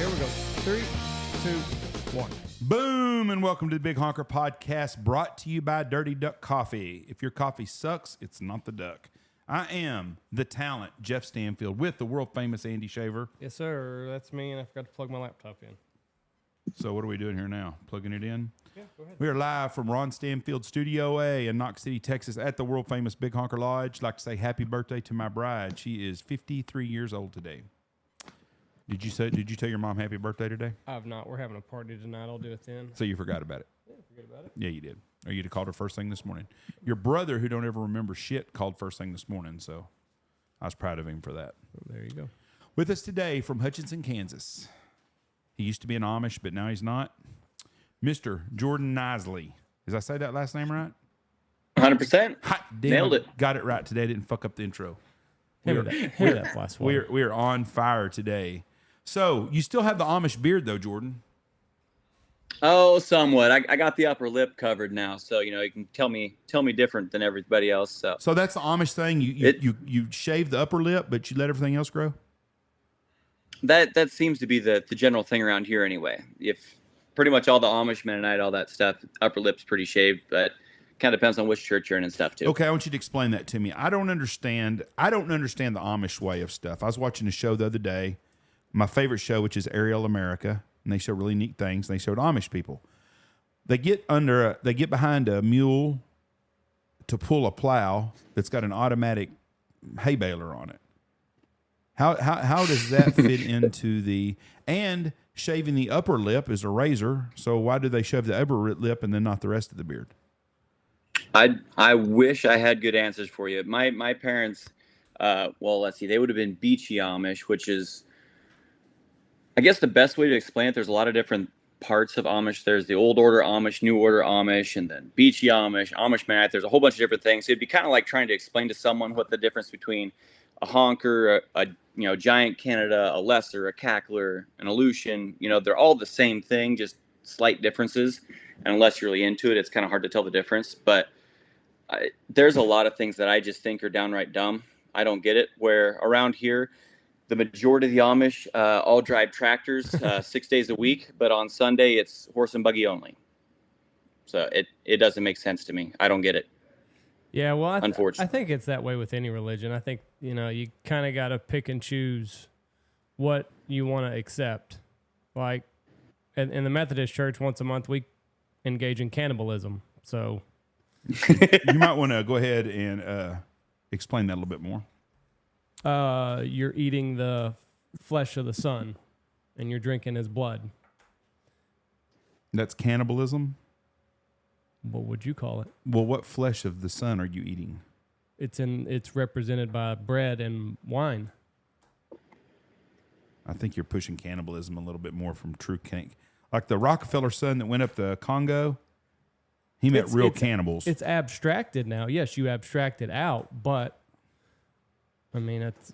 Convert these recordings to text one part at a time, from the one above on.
Here we go. 3, 2, 1. Boom, and welcome to the Big Honker Podcast, brought to you by Dirty Duck Coffee. If your coffee sucks, it's not the duck. I am the talent, Jeff Stanfield, with the world-famous Andy Shaver. Yes, sir. That's me, and I forgot to plug my laptop in. So what are we doing here now? Plugging it in? Yeah, go ahead. We are live from Ron Stanfield Studio A in Knox City, Texas, at the world-famous Big Honker Lodge. I'd like to say happy birthday to my bride. She is 53 years old today. Did you tell your mom happy birthday today? I've not. We're having a party tonight. I'll do it then. So you forgot about it? Yeah, forget about it. Yeah, you did. Or you'd have called her first thing this morning. Your brother, who don't ever remember shit, called first thing this morning, so I was proud of him for that. Oh, there you go. With us today from Hutchinson, Kansas. He used to be an Amish, but now he's not. Mr. Jordan Nisly. Did I say that last name right? 100%. Hot damn, Nailed it. Got it right today. I didn't fuck up the intro. We We're on fire today. So you still have the Amish beard though, Jordan? Oh, somewhat. I got the upper lip covered now, so you can tell me different than everybody else. So that's the Amish thing. You shave the upper lip, but you let everything else grow. That seems to be the general thing around here anyway. If pretty much all the Amish Mennonite, all that stuff, upper lip's pretty shaved, but kind of depends on which church you're in and stuff too. Okay, I want you to explain that to me. I don't understand the Amish way of stuff. I was watching a show the other day, my favorite show, which is Aerial America, and they show really neat things. They showed Amish people. They get behind a mule to pull a plow that's got an automatic hay baler on it. How does that fit into the and shaving the upper lip is a razor? So why do they shave the upper lip and then not the rest of the beard? I wish I had good answers for you. My parents, let's see, they would have been beachy Amish, which is, I guess the best way to explain it. There's a lot of different parts of Amish. There's the old order Amish, new order Amish, and then beachy Amish, Amish Mennonite. There's a whole bunch of different things. It'd be kind of like trying to explain to someone what the difference between a honker, a giant Canada, a lesser, a cackler, an Aleutian. They're all the same thing, just slight differences. And unless you're really into it, it's kind of hard to tell the difference. But there's a lot of things that I just think are downright dumb. I don't get it. Where around here, the majority of the Amish all drive tractors 6 days a week, but on Sunday it's horse and buggy only. So it doesn't make sense to me. I don't get it. Yeah, well, unfortunately, I think it's that way with any religion. I think, you kind of got to pick and choose what you want to accept. Like in the Methodist Church, once a month, we engage in cannibalism. So you might want to go ahead and explain that a little bit more. You're eating the flesh of the son, and you're drinking his blood. That's cannibalism? What would you call it? Well, what flesh of the son are you eating? It's represented by bread and wine. I think you're pushing cannibalism a little bit more from true like the Rockefeller son that went up the Congo. He met real cannibals. It's abstracted now. Yes, you abstract it out, but I mean, it's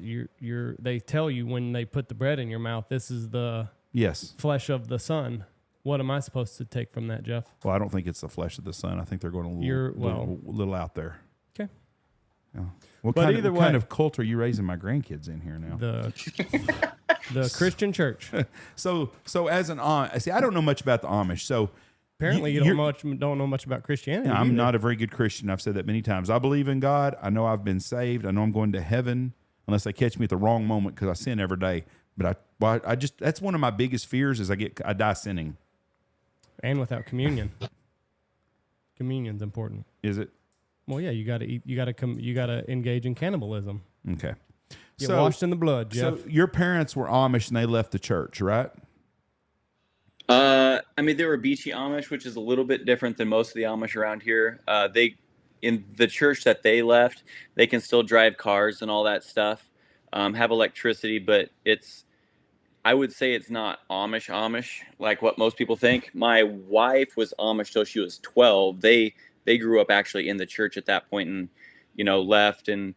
they tell you when they put the bread in your mouth, this is the flesh of the son. What am I supposed to take from that, Jeff? Well, I don't think it's the flesh of the son. I think they're going a little out there. Okay. Yeah. What kind of cult are you raising my grandkids in here now? The Christian church. So as an Amish, see, I don't know much about the Amish. So apparently you don't know much about Christianity. I'm not a very good Christian. I've said that many times. I believe in God. I know I've been saved. I know I'm going to heaven unless they catch me at the wrong moment because I sin every day. But that's one of my biggest fears is I die sinning. And without communion. Communion's important. Is it? Well, yeah, you got to eat. You got to engage in cannibalism. Okay. Get washed in the blood, Jeff. So your parents were Amish and they left the church, right? They were beachy Amish, which is a little bit different than most of the Amish around here. In the church that they left, they can still drive cars and all that stuff, have electricity, but I would say it's not Amish like what most people think. My wife was Amish till she was 12. They grew up actually in the church at that point and, left and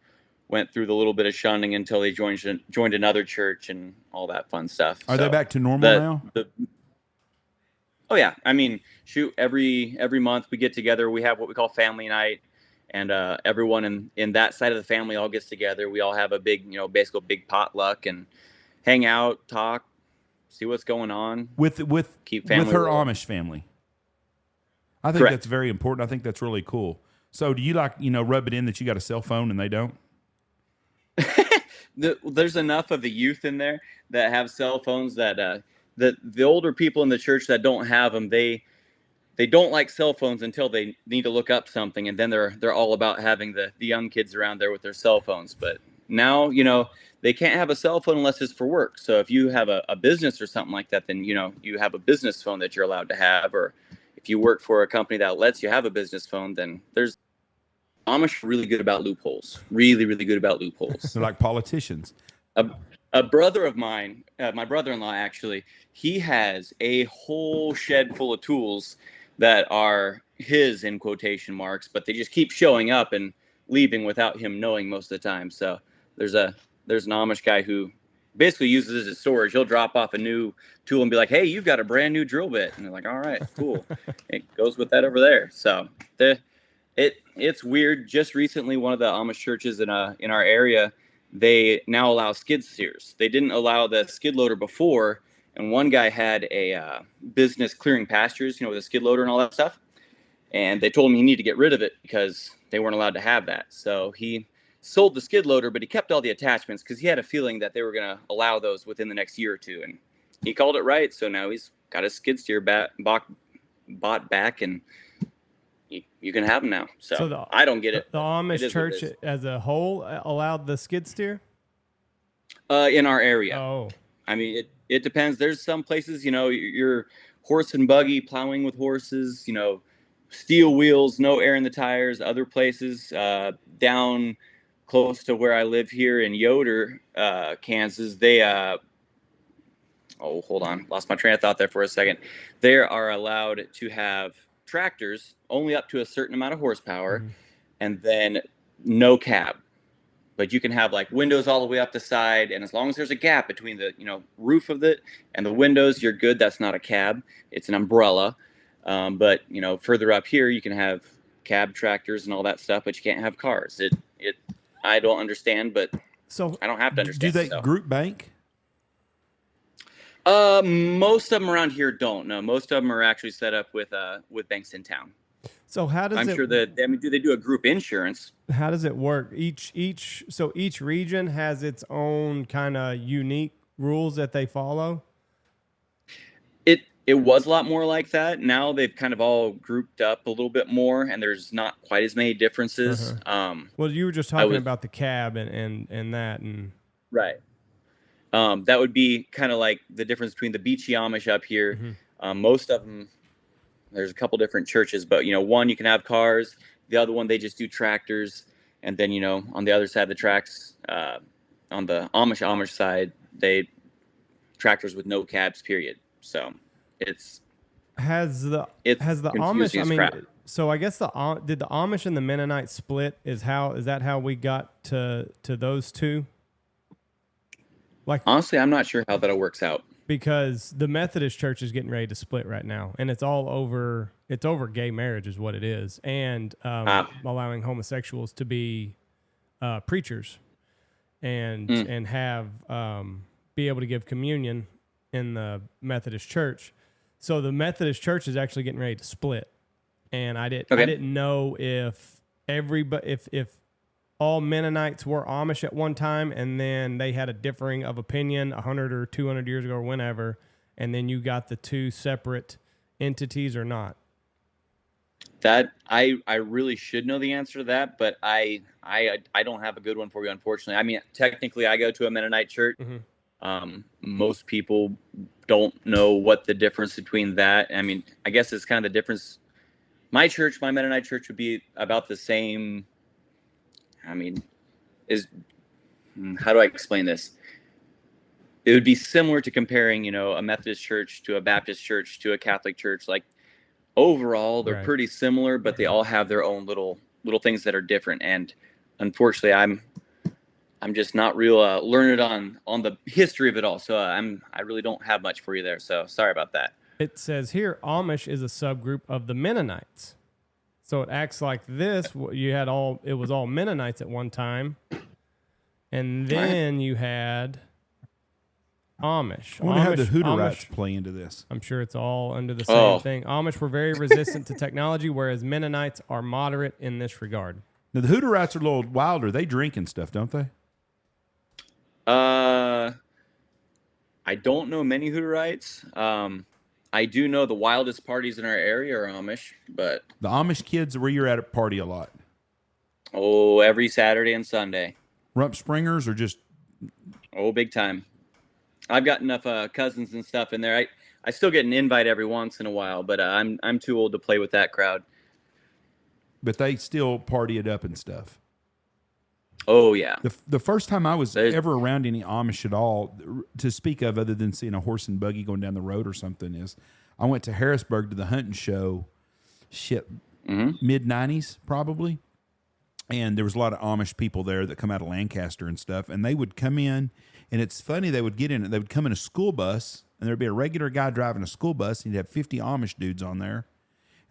went through the little bit of shunning until they joined another church and all that fun stuff. Are they back to normal now? Oh yeah. I mean, shoot, every month we get together. We have what we call family night, and everyone in that side of the family all gets together. We all have a big, basically a big potluck and hang out, talk, see what's going on with keep family with her rolling. Amish family. I think Correct. that's very important. I think that's really cool. So do you rub it in that you got a cell phone and they don't? There's enough of the youth in there that have cell phones that the older people in the church that don't have them, they don't like cell phones until they need to look up something, and then they're all about having the young kids around there with their cell phones. But now, they can't have a cell phone unless it's for work. So if you have a business or something like that, then you have a business phone that you're allowed to have. Or if you work for a company that lets you have a business phone, then there's Amish are really good about loopholes. Really, really good about loopholes. They're like politicians. A brother of mine, my brother-in-law actually, he has a whole shed full of tools that are his in quotation marks, but they just keep showing up and leaving without him knowing most of the time. So there's an Amish guy who basically uses it as storage. He'll drop off a new tool and be like, "Hey, you've got a brand new drill bit," and they're like, "All right, cool." It goes with that over there. So it's weird. Just recently, one of the Amish churches in our area, they now allow skid steers. They didn't allow the skid loader before, and one guy had a business clearing pastures, with a skid loader and all that stuff. And they told him he needed to get rid of it because they weren't allowed to have that. So he sold the skid loader, but he kept all the attachments because he had a feeling that they were going to allow those within the next year or two. And he called it right. So now he's got his skid steer bought back, and you can have them now. So I don't get it. The Amish church as a whole allowed the skid steer? In our area. Oh. I mean, it depends. There's some places, you're horse and buggy, plowing with horses, steel wheels, no air in the tires. Other places down close to where I live here in Yoder, Kansas, they hold on. Lost my train of thought there for a second. They are allowed to have tractors only up to a certain amount of horsepower, and then no cab. But you can have like windows all the way up the side, and as long as there's a gap between the roof of it and the windows, you're good. That's not a cab; it's an umbrella. But further up here, you can have cab tractors and all that stuff, but you can't have cars. I don't understand, but so I don't have to understand. Do they group bank? Most of them around here don't. No, most of them are actually set up with banks in town. So how does I'm sure that do they do a group insurance? How does it work? Each region has its own kind of unique rules that they follow. It was a lot more like that. Now they've kind of all grouped up a little bit more, and there's not quite as many differences. Well, you were just talking about the cab and that and right. That would be kind of like the difference between the beachy Amish up here. Most of them, there's a couple different churches, but one you can have cars. The other one they just do tractors, and then on the other side of the tracks, on the Amish side, they tractors with no cabs. Period. So it's has the Amish. I mean, crap. So I guess did the Amish and the Mennonites split? Is that how we got to those two? Like, honestly, I'm not sure how that works out. Because the Methodist Church is getting ready to split right now, and it's all over. It's over gay marriage, is what it is, and allowing homosexuals to be preachers, and have be able to give communion in the Methodist Church. So the Methodist Church is actually getting ready to split, and I didn't know if all Mennonites were Amish at one time, and then they had a differing of opinion 100 or 200 years ago or whenever, and then you got the two separate entities or not? That I really should know the answer to that, but I don't have a good one for you, unfortunately. I mean, technically, I go to a Mennonite church. Most people don't know what the difference between that. I mean, I guess it's kind of the difference. My Mennonite church would be about the same. I mean, how do I explain this? It would be similar to comparing, a Methodist church to a Baptist church to a Catholic church. Like overall, they're pretty similar, but they all have their own little things that are different. And unfortunately, I'm just not real learned on the history of it all. So I really don't have much for you there. So sorry about that. It says here, Amish is a subgroup of the Mennonites. So it acts like this. It was all Mennonites at one time. And then you had Amish. I wonder how the Hutterites play into this. I'm sure it's all under the same thing. Amish were very resistant to technology, whereas Mennonites are moderate in this regard. Now, the Hutterites are a little wilder. They drink and stuff, don't they? I don't know many Hutterites. I do know the wildest parties in our area are Amish, but... The Amish kids where you're at a party a lot. Oh, every Saturday and Sunday. Rump Springers or just... Oh, big time. I've got enough cousins and stuff in there. I still get an invite every once in a while, but I'm too old to play with that crowd. But they still party it up and stuff. Oh, yeah. The first time I was ever around any Amish at all, to speak of other than seeing a horse and buggy going down the road or something, is I went to Harrisburg to the hunting show, mid-90s probably. And there was a lot of Amish people there that come out of Lancaster and stuff. And they would come in, and it's funny, they would come in a school bus, and there'd be a regular guy driving a school bus, and he'd have 50 Amish dudes on there.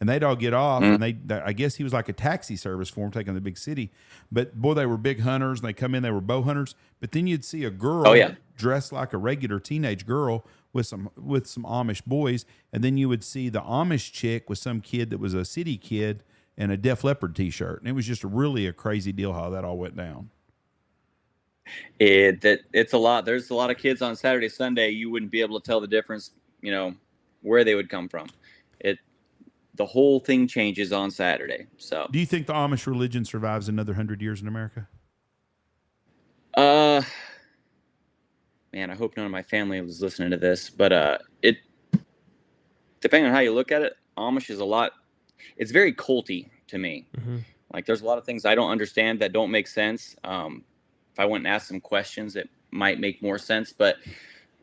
And they'd all get off, and I guess he was like a taxi service for them, taking them to the big city. But, boy, they were big hunters, and they come in, they were bow hunters. But then you'd see a girl dressed like a regular teenage girl with some Amish boys, and then you would see the Amish chick with some kid that was a city kid and a Def Leppard T-shirt. And it was just really a crazy deal how that all went down. It's a lot. There's a lot of kids on Saturday, Sunday. You wouldn't be able to tell the difference, where they would come from. The whole thing changes on Saturday. So, do you think the Amish religion survives another 100 years in America? Man, I hope none of my family was listening to this, but depending on how you look at it, Amish is it's very culty to me. Mm-hmm. Like, there's a lot of things I don't understand that don't make sense. If I went and asked some questions, it might make more sense. But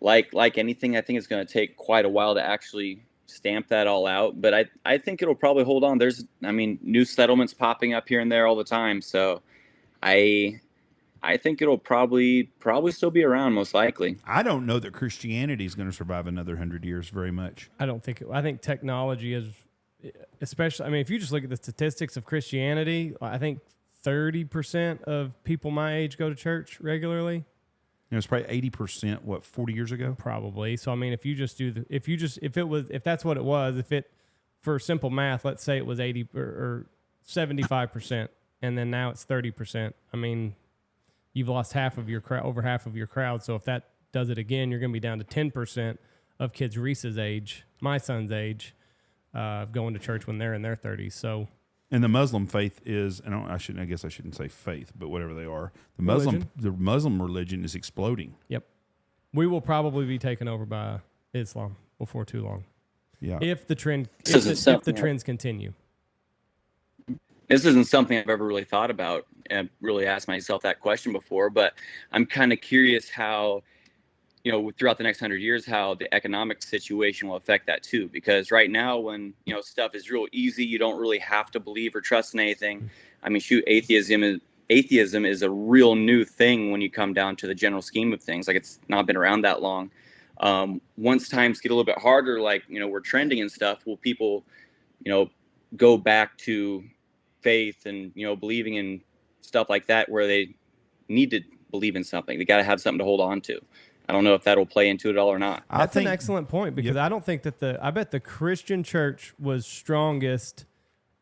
like anything, I think it's going to take quite a while to actually stamp that all out. But I think it'll probably hold on. There's, new settlements popping up here and there all the time. So I think it'll probably still be around, most likely. I don't know that Christianity is going to survive another 100 years very much. I think technology is, especially, if you just look at the statistics of Christianity, I think 30% of people my age go to church regularly. It's probably 80%, 40 years ago? Probably. So, if that's what it was, for simple math, let's say it was 80 or 75%, and then now it's 30%. You've lost over half of your crowd. So if that does it again, you're going to be down to 10% of kids Reese's age, my son's age, going to church when they're in their 30s. So, and the Muslim faith is, and I guess I shouldn't say faith, but whatever they are, the Muslim religion is exploding. Yep, we will probably be taken over by Islam before too long. Yeah, if the trends continue. This isn't something I've ever really thought about and really asked myself that question before, but I'm kind of curious how, throughout the next 100 years, how the economic situation will affect that too. Because right now, when, stuff is real easy, you don't really have to believe or trust in anything. Atheism is a real new thing when you come down to the general scheme of things. Like, it's not been around that long. Once times get a little bit harder, like, we're trending and stuff, will people, go back to faith and, believing in stuff like that, where they need to believe in something? They got to have something to hold on to. I don't know if that'll play into it all or not. That's an excellent point, because I don't think that I bet the Christian church was strongest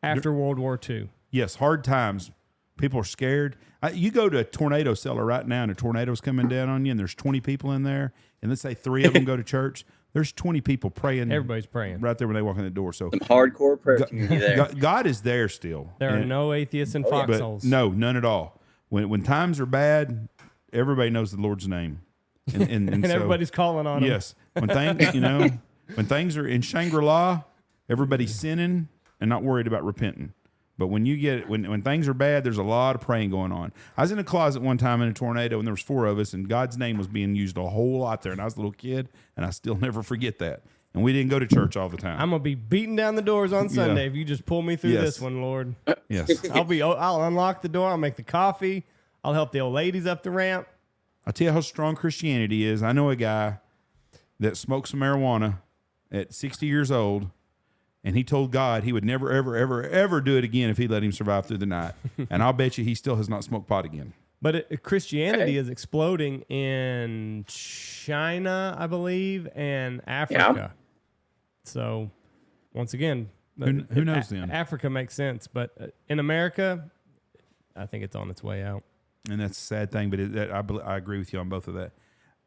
after World War II. Yes, hard times. People are scared. You go to a tornado cellar right now, and a tornado's coming down on you, and there's 20 people in there, and let's say 3 of them go to church. There's 20 people praying. Everybody's praying right there when they walk in the door. So some hardcore prayer community there. God is there still. There are no atheists in foxholes. No, none at all. When times are bad, everybody knows the Lord's name. And so, everybody's calling on him. Yes. When things are in Shangri-La, everybody's sinning and not worried about repenting. But when things are bad, there's a lot of praying going on. I was in a closet one time in a tornado, and there was 4 of us, and God's name was being used a whole lot there. And I was a little kid, and I still never forget that. And we didn't go to church all the time. I'm gonna be beating down the doors on Sunday if you just pull me through this one, Lord. Yes. I'll unlock the door. I'll make the coffee. I'll help the old ladies up the ramp. I'll tell you how strong Christianity is. I know a guy that smoked some marijuana at 60 years old, and he told God he would never, ever, ever, ever do it again if he let him survive through the night. And I'll bet you he still has not smoked pot again. But Christianity is exploding in China, I believe, and Africa. Yeah. So, once again, who knows then? Africa makes sense, but in America, I think it's on its way out. And that's a sad thing, but I agree with you on both of that.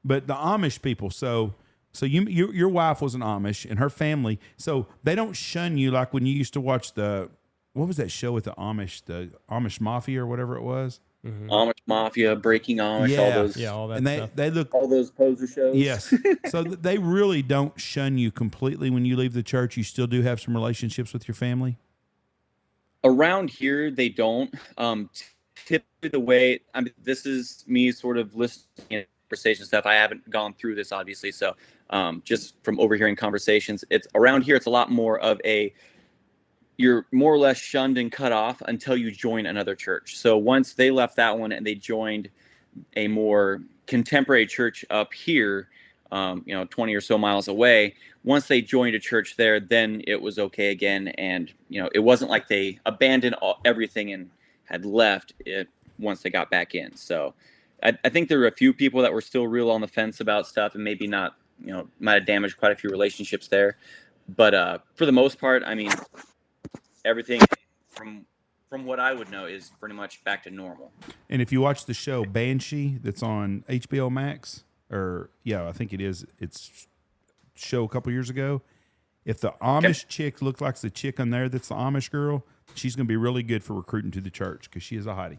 But the Amish people, so your wife was an Amish, and her family, so they don't shun you like when you used to watch what was that show with the Amish Mafia or whatever it was? Mm-hmm. Amish Mafia, Breaking Amish, all that and stuff. They look all those poser shows. Yes, so they really don't shun you completely when you leave the church. You still do have some relationships with your family. Around here, they don't. Typically, the way this is me sort of listening to conversation stuff. I haven't gone through this obviously, so just from overhearing conversations, it's around here. It's a lot more of you're more or less shunned and cut off until you join another church. So once they left that one and they joined a more contemporary church up here, 20 or so miles away, once they joined a church there, then it was okay again. And, it wasn't like they abandoned everything and had left it once they got back in. So I think there were a few people that were still real on the fence about stuff and maybe not, might have damaged quite a few relationships there. But for the most part, I mean, everything from what I would know is pretty much back to normal. And if you watch the show Banshee that's on HBO Max, I think it is, it's a show a couple years ago. If the Amish chick looks like the chick on there that's the Amish girl, she's going to be really good for recruiting to the church because she is a hottie.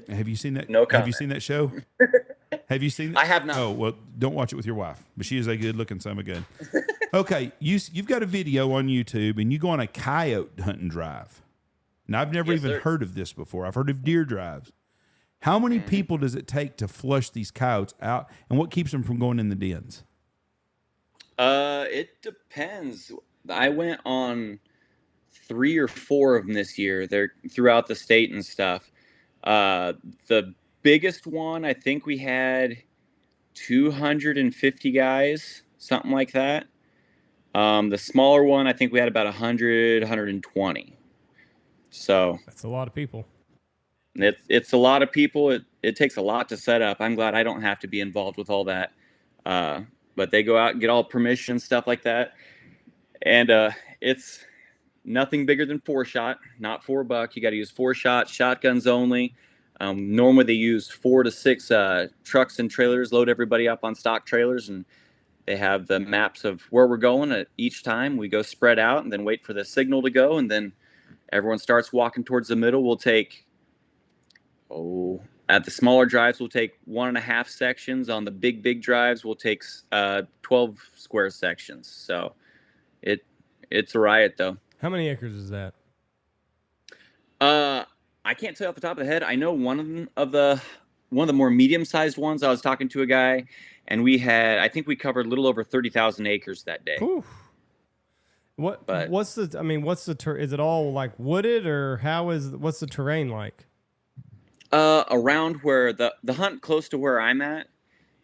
Have you seen that? No comment. Have you seen that show? Have you seen that? I have not. Oh, well, don't watch it with your wife, but she is a good-looking son of a gun. Okay, you've got a video on YouTube, and you go on a coyote hunting drive. Now, I've never heard of this before. I've heard of deer drives. How many people does it take to flush these coyotes out, and what keeps them from going in the dens? It depends. I went on 3 or 4 of them this year. They're throughout the state and stuff. The biggest one, I think we had 250 guys, something like that. The smaller one, I think we had about 100, 120. So that's a lot of people. It's a lot of people. It takes a lot to set up. I'm glad I don't have to be involved with all that. But they go out and get all permission, stuff like that. And it's nothing bigger than 4-shot, not $4. You got to use 4-shot, shotguns only. Normally they use 4 to 6 trucks and trailers, load everybody up on stock trailers, and they have the maps of where we're going at each time. We go spread out and then wait for the signal to go, and then everyone starts walking towards the middle. We'll take, at the smaller drives, we'll take 1.5 sections. On the big drives, we'll take 12 square sections. So it's a riot, though. How many acres is that? I can't tell you off the top of the head. I know one of the more medium-sized ones. I was talking to a guy, and I think we covered a little over 30,000 acres that day. Ooh. Is it all like wooded, or what's the terrain like? Around where the hunt close to where I'm at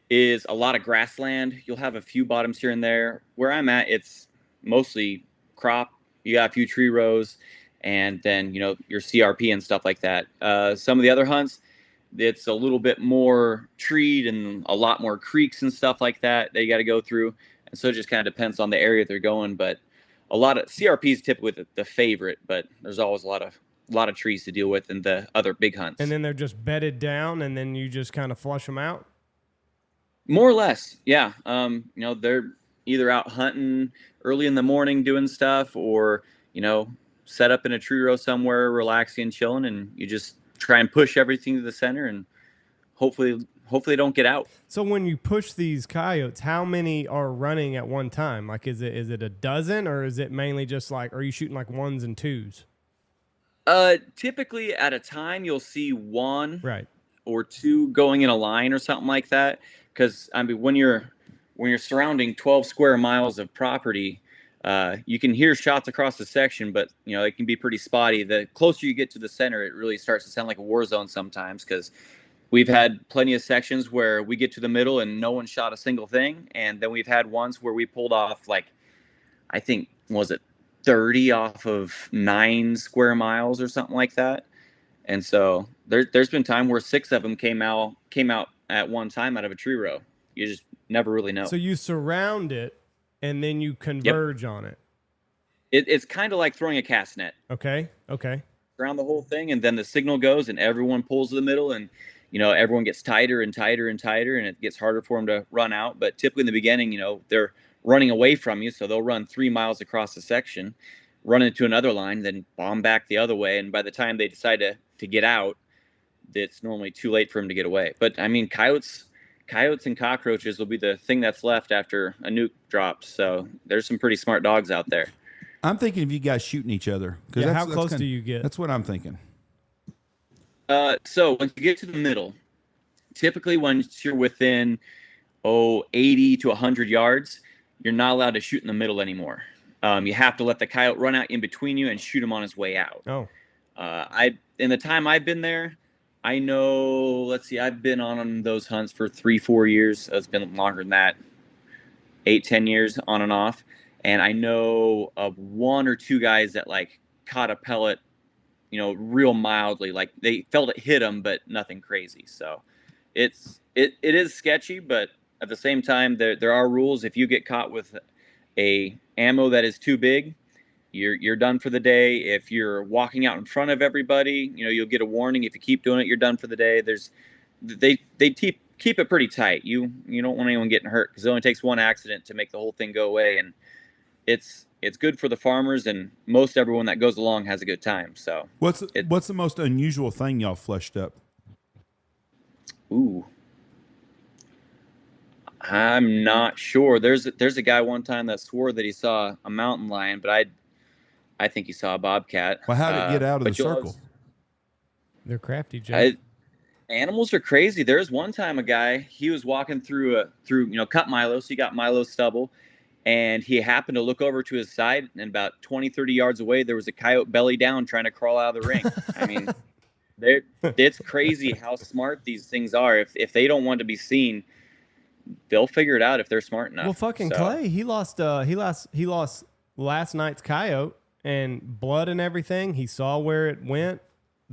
is a lot of grassland. You'll have a few bottoms here and there. Where I'm at, it's mostly crop. You got a few tree rows, and then your CRP and stuff like that. Some of the other hunts, it's a little bit more treed and a lot more creeks and stuff like that you got to go through. And so it just kind of depends on the area they're going. But a lot of CRP is typically the favorite, but there's always a lot of trees to deal with in the other big hunts. And then they're just bedded down, and then you just kind of flush them out? More or less, yeah. They're either out hunting early in the morning doing stuff, or, set up in a tree row somewhere, relaxing and chilling, and you just try and push everything to the center, and hopefully they don't get out. So when you push these coyotes, how many are running at one time? Like, is it a dozen, or is it mainly just like, are you shooting like 1s and 2s? Typically at a time you'll see 1 right. or 2 going in a line or something like that. Because when you're surrounding 12 square miles of property, you can hear shots across the section, but it can be pretty spotty. The closer you get to the center, it really starts to sound like a war zone sometimes, because we've had plenty of sections where we get to the middle and no one shot a single thing, and then we've had ones where we pulled off, like, I think, was it 30 off of 9 square miles or something like that. And so There's been time where 6 of them came out at one time out of a tree row. You just never really know. So you surround it and then you converge on it. It's kind of like throwing a cast net. Okay. Around the whole thing, and then the signal goes and everyone pulls to the middle, and everyone gets tighter and tighter and tighter, and it gets harder for them to run out. But typically in the beginning, they're running away from you, so they'll run 3 miles across the section, run into another line, then bomb back the other way, and by the time they decide to get out, it's normally too late for them to get away. But I mean, coyotes and cockroaches will be the thing that's left after a nuke drops. So there's some pretty smart dogs out there. I'm thinking of you guys shooting each other. Yeah, how close do you get? That's what I'm thinking. So once you get to the middle, typically once you're within 80 to 100 yards, you're not allowed to shoot in the middle anymore. You have to let the coyote run out in between you and shoot him on his way out. Oh. In the time I've been there, I know, I've been on those hunts for 3-4 years. It's been longer than that, 8-10 years on and off. And I know of 1 or 2 guys that caught a pellet, real mildly, they felt it hit them, but nothing crazy. So it is sketchy, but at the same time, there are rules. If you get caught with a ammo that is too big, you're done for the day. If you're walking out in front of everybody, you'll get a warning. If you keep doing it, you're done for the day. They keep it pretty tight. You don't want anyone getting hurt, because it only takes one accident to make the whole thing go away. And it's good for the farmers, and most everyone that goes along has a good time. So what's the most unusual thing y'all fleshed up? Ooh, I'm not sure. There's a guy one time that swore that he saw a mountain lion, but I think he saw a bobcat. Well, how did it get out of the circle? They're crafty, Jay. Animals are crazy. There's one time a guy, he was walking through cut milo, so he got milo stubble. And he happened to look over to his side, and about 20, 30 yards away, there was a coyote belly down trying to crawl out of the ring. I mean, it's crazy how smart these things are. If they don't want to be seen, they'll figure it out if they're smart enough. Well, fucking Clay, he lost last night's coyote and blood and everything. He saw where it went.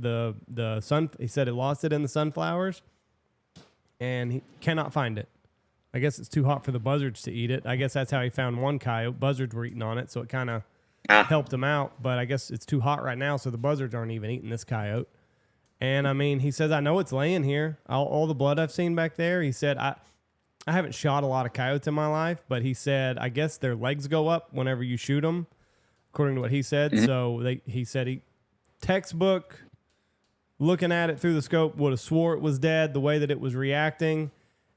He said it lost it in the sunflowers, and he cannot find it. I guess it's too hot for the buzzards to eat it. I guess that's how he found one coyote. Buzzards were eating on it, so it kind of helped him out. But I guess it's too hot right now, so the buzzards aren't even eating this coyote. And, I mean, he says, I know it's laying here. All the blood I've seen back there. He said, I haven't shot a lot of coyotes in my life, but he said, I guess their legs go up whenever you shoot them, according to what he said. Mm-hmm. So he said textbook, looking at it through the scope, would have swore it was dead the way that it was reacting,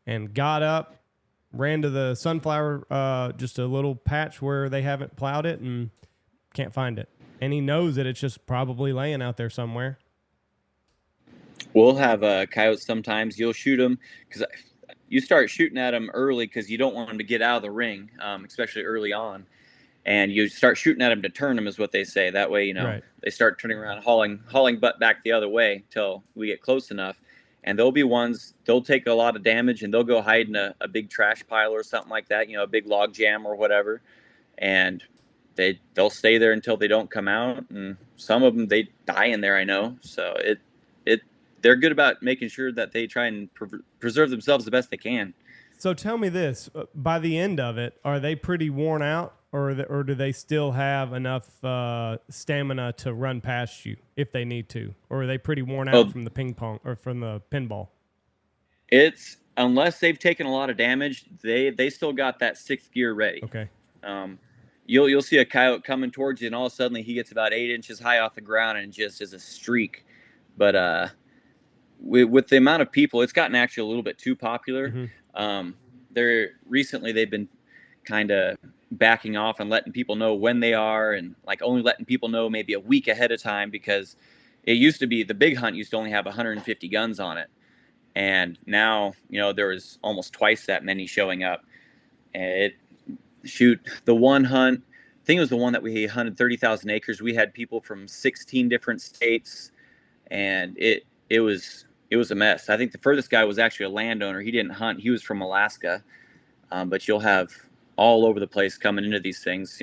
and got up, ran to the sunflower, just a little patch where they haven't plowed it, and can't find it. And he knows that it's just probably laying out there somewhere. We'll have coyotes sometimes. You'll shoot them because you start shooting at them early because you don't want them to get out of the ring, especially early on. And you start shooting at them to turn them, is what they say. That way, right. They start turning around, hauling butt back the other way till we get close enough. And there'll be ones, they'll take a lot of damage, and they'll go hide in a big trash pile or something like that, a big log jam or whatever. And they'll stay there until they don't come out. And some of them, they die in there, I know. So they're good about making sure that they try and preserve themselves the best they can. So tell me this, by the end of it, are they pretty worn out, or do they still have enough stamina to run past you if they need to? Or are they pretty worn out from the ping pong or from the pinball? It's, unless they've taken a lot of damage, they still got that sixth gear ready. Okay. You'll see a coyote coming towards you, and all of a sudden he gets about 8 inches high off the ground and just is a streak. But with the amount of people, it's gotten actually a little bit too popular. Mm-hmm. Recently they've been kind of backing off and letting people know when they are, and only letting people know maybe a week ahead of time, because it used to be the big hunt used to only have 150 guns on it, and now there was almost twice that many showing up. And the one hunt, I think it was the one that we hunted 30,000 acres. We had people from 16 different states, and it was a mess. I think the furthest guy was actually a landowner. He didn't hunt. He was from Alaska. But you'll have all over the place coming into these things,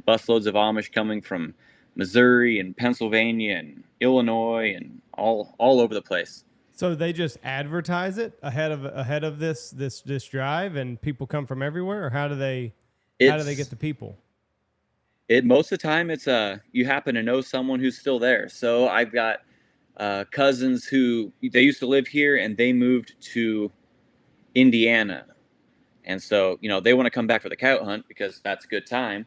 busloads of Amish coming from Missouri and Pennsylvania and Illinois and all over the place. So they just advertise it ahead of this drive, and people come from everywhere, or how do they get the people? Most of the time it's you happen to know someone who's still there. So I've got cousins who they used to live here and they moved to Indiana, and so they want to come back for the coyote hunt because that's a good time.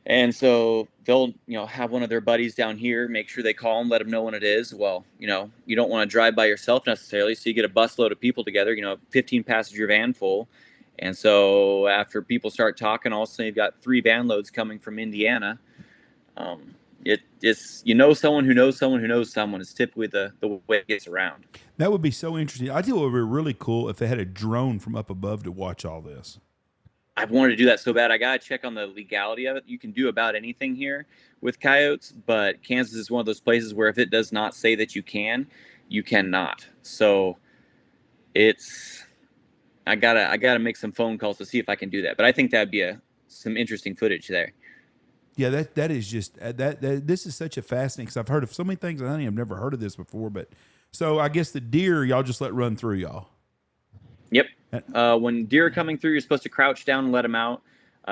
And so they'll, have one of their buddies down here, make sure they call them, let them know when it is. Well, you don't want to drive by yourself necessarily. So you get a busload of people together, 15 passenger van full. And so after people start talking, all of a sudden you've got 3 van loads coming from Indiana. It's, someone who knows someone who knows someone is typically the way it gets around. That would be so interesting. I think it would be really cool if they had a drone from up above to watch all this. I've wanted to do that so bad. I got to check on the legality of it. You can do about anything here with coyotes, but Kansas is one of those places where if it does not say that you can, you cannot. So I gotta make some phone calls to see if I can do that. But I think that'd be some interesting footage there. Yeah, that is just this is such a fascinating, because I've heard of so many things. I've never heard of this before, but so I guess the deer y'all just let run through y'all. Yep. When deer are coming through, you're supposed to crouch down and let them out.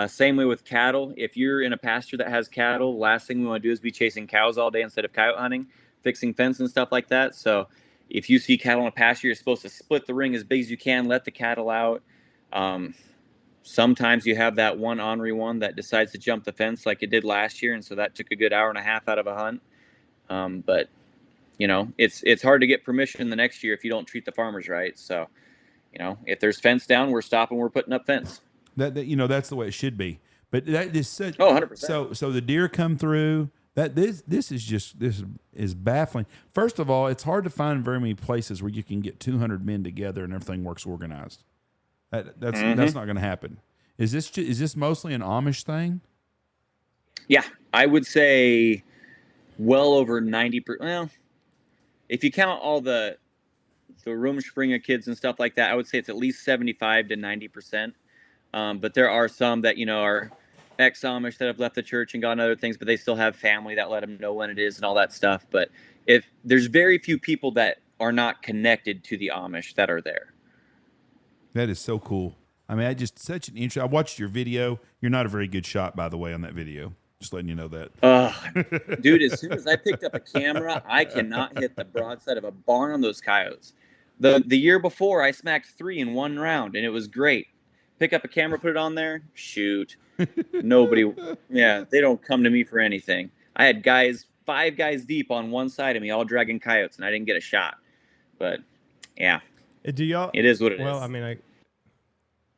Same way with cattle. If you're in a pasture that has cattle, last thing we want to do is be chasing cows all day instead of coyote hunting, fixing fence and stuff like that. So if you see cattle in a pasture, you're supposed to split the ring as big as you can, let the cattle out. Sometimes you have that one ornery one that decides to jump the fence like it did last year, and so that took a good hour and a half out of a hunt. But it's hard to get permission the next year if you don't treat the farmers right. So if there's fence down, we're stopping, we're putting up fence. That's the way it should be. But that is such 100%. So the deer come through. This is baffling. First of all, it's hard to find very many places where you can get 200 men together and everything works organized. That's not going to happen. Is this mostly an Amish thing? Yeah, I would say well over 90%. Well, if you count all the Rumspringa kids and stuff like that, I would say it's at least 75 to 90%. But there are some that, are ex-Amish that have left the church and gone other things, but they still have family that let them know when it is and all that stuff. But if there's very few people that are not connected to the Amish that are there. That is so cool. I mean, such an interest. I watched your video. You're not a very good shot, by the way, on that video. Just letting you know that. Dude, as soon as I picked up a camera, I cannot hit the broadside of a barn on those coyotes. The year before, I smacked 3 in one round, and it was great. Pick up a camera, put it on there, shoot. Nobody, they don't come to me for anything. I had 5 guys deep on one side of me, all dragging coyotes, and I didn't get a shot. But, yeah. Do y'all? It is what it is. Well, I mean,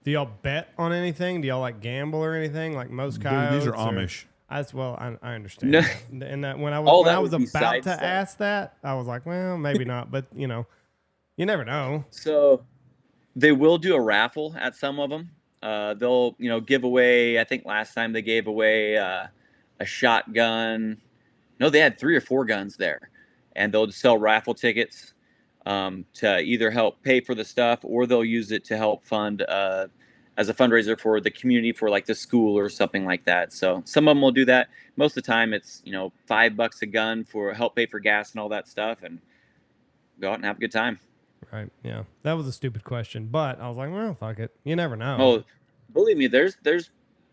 do y'all bet on anything? Do y'all gamble or anything like most coyotes? These are Amish. I understand. No. And that when I was about to ask that, I was like, well, maybe not, but you never know. So they will do a raffle at some of them. They'll give away. I think last time they gave away a shotgun. No, they had 3 or 4 guns there, and they'll sell raffle tickets to either help pay for the stuff, or they'll use it to help fund as a fundraiser for the community, for like the school or something like that. So some of them will do that. Most of the time it's, $5 a gun for help pay for gas and all that stuff, and go out and have a good time. Right. Yeah. That was a stupid question, but I was like, well, fuck it. You never know. Oh, believe me,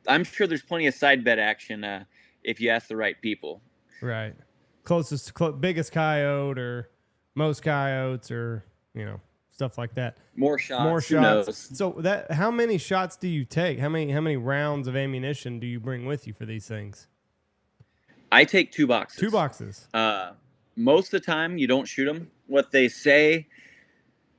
I'm sure there's plenty of side bet action if you ask the right people. Right. Biggest coyote or most coyotes or, stuff like that. More shots. So how many shots do you take? How many rounds of ammunition do you bring with you for these things? I take 2 boxes. 2 boxes. Most of the time you don't shoot them. What they say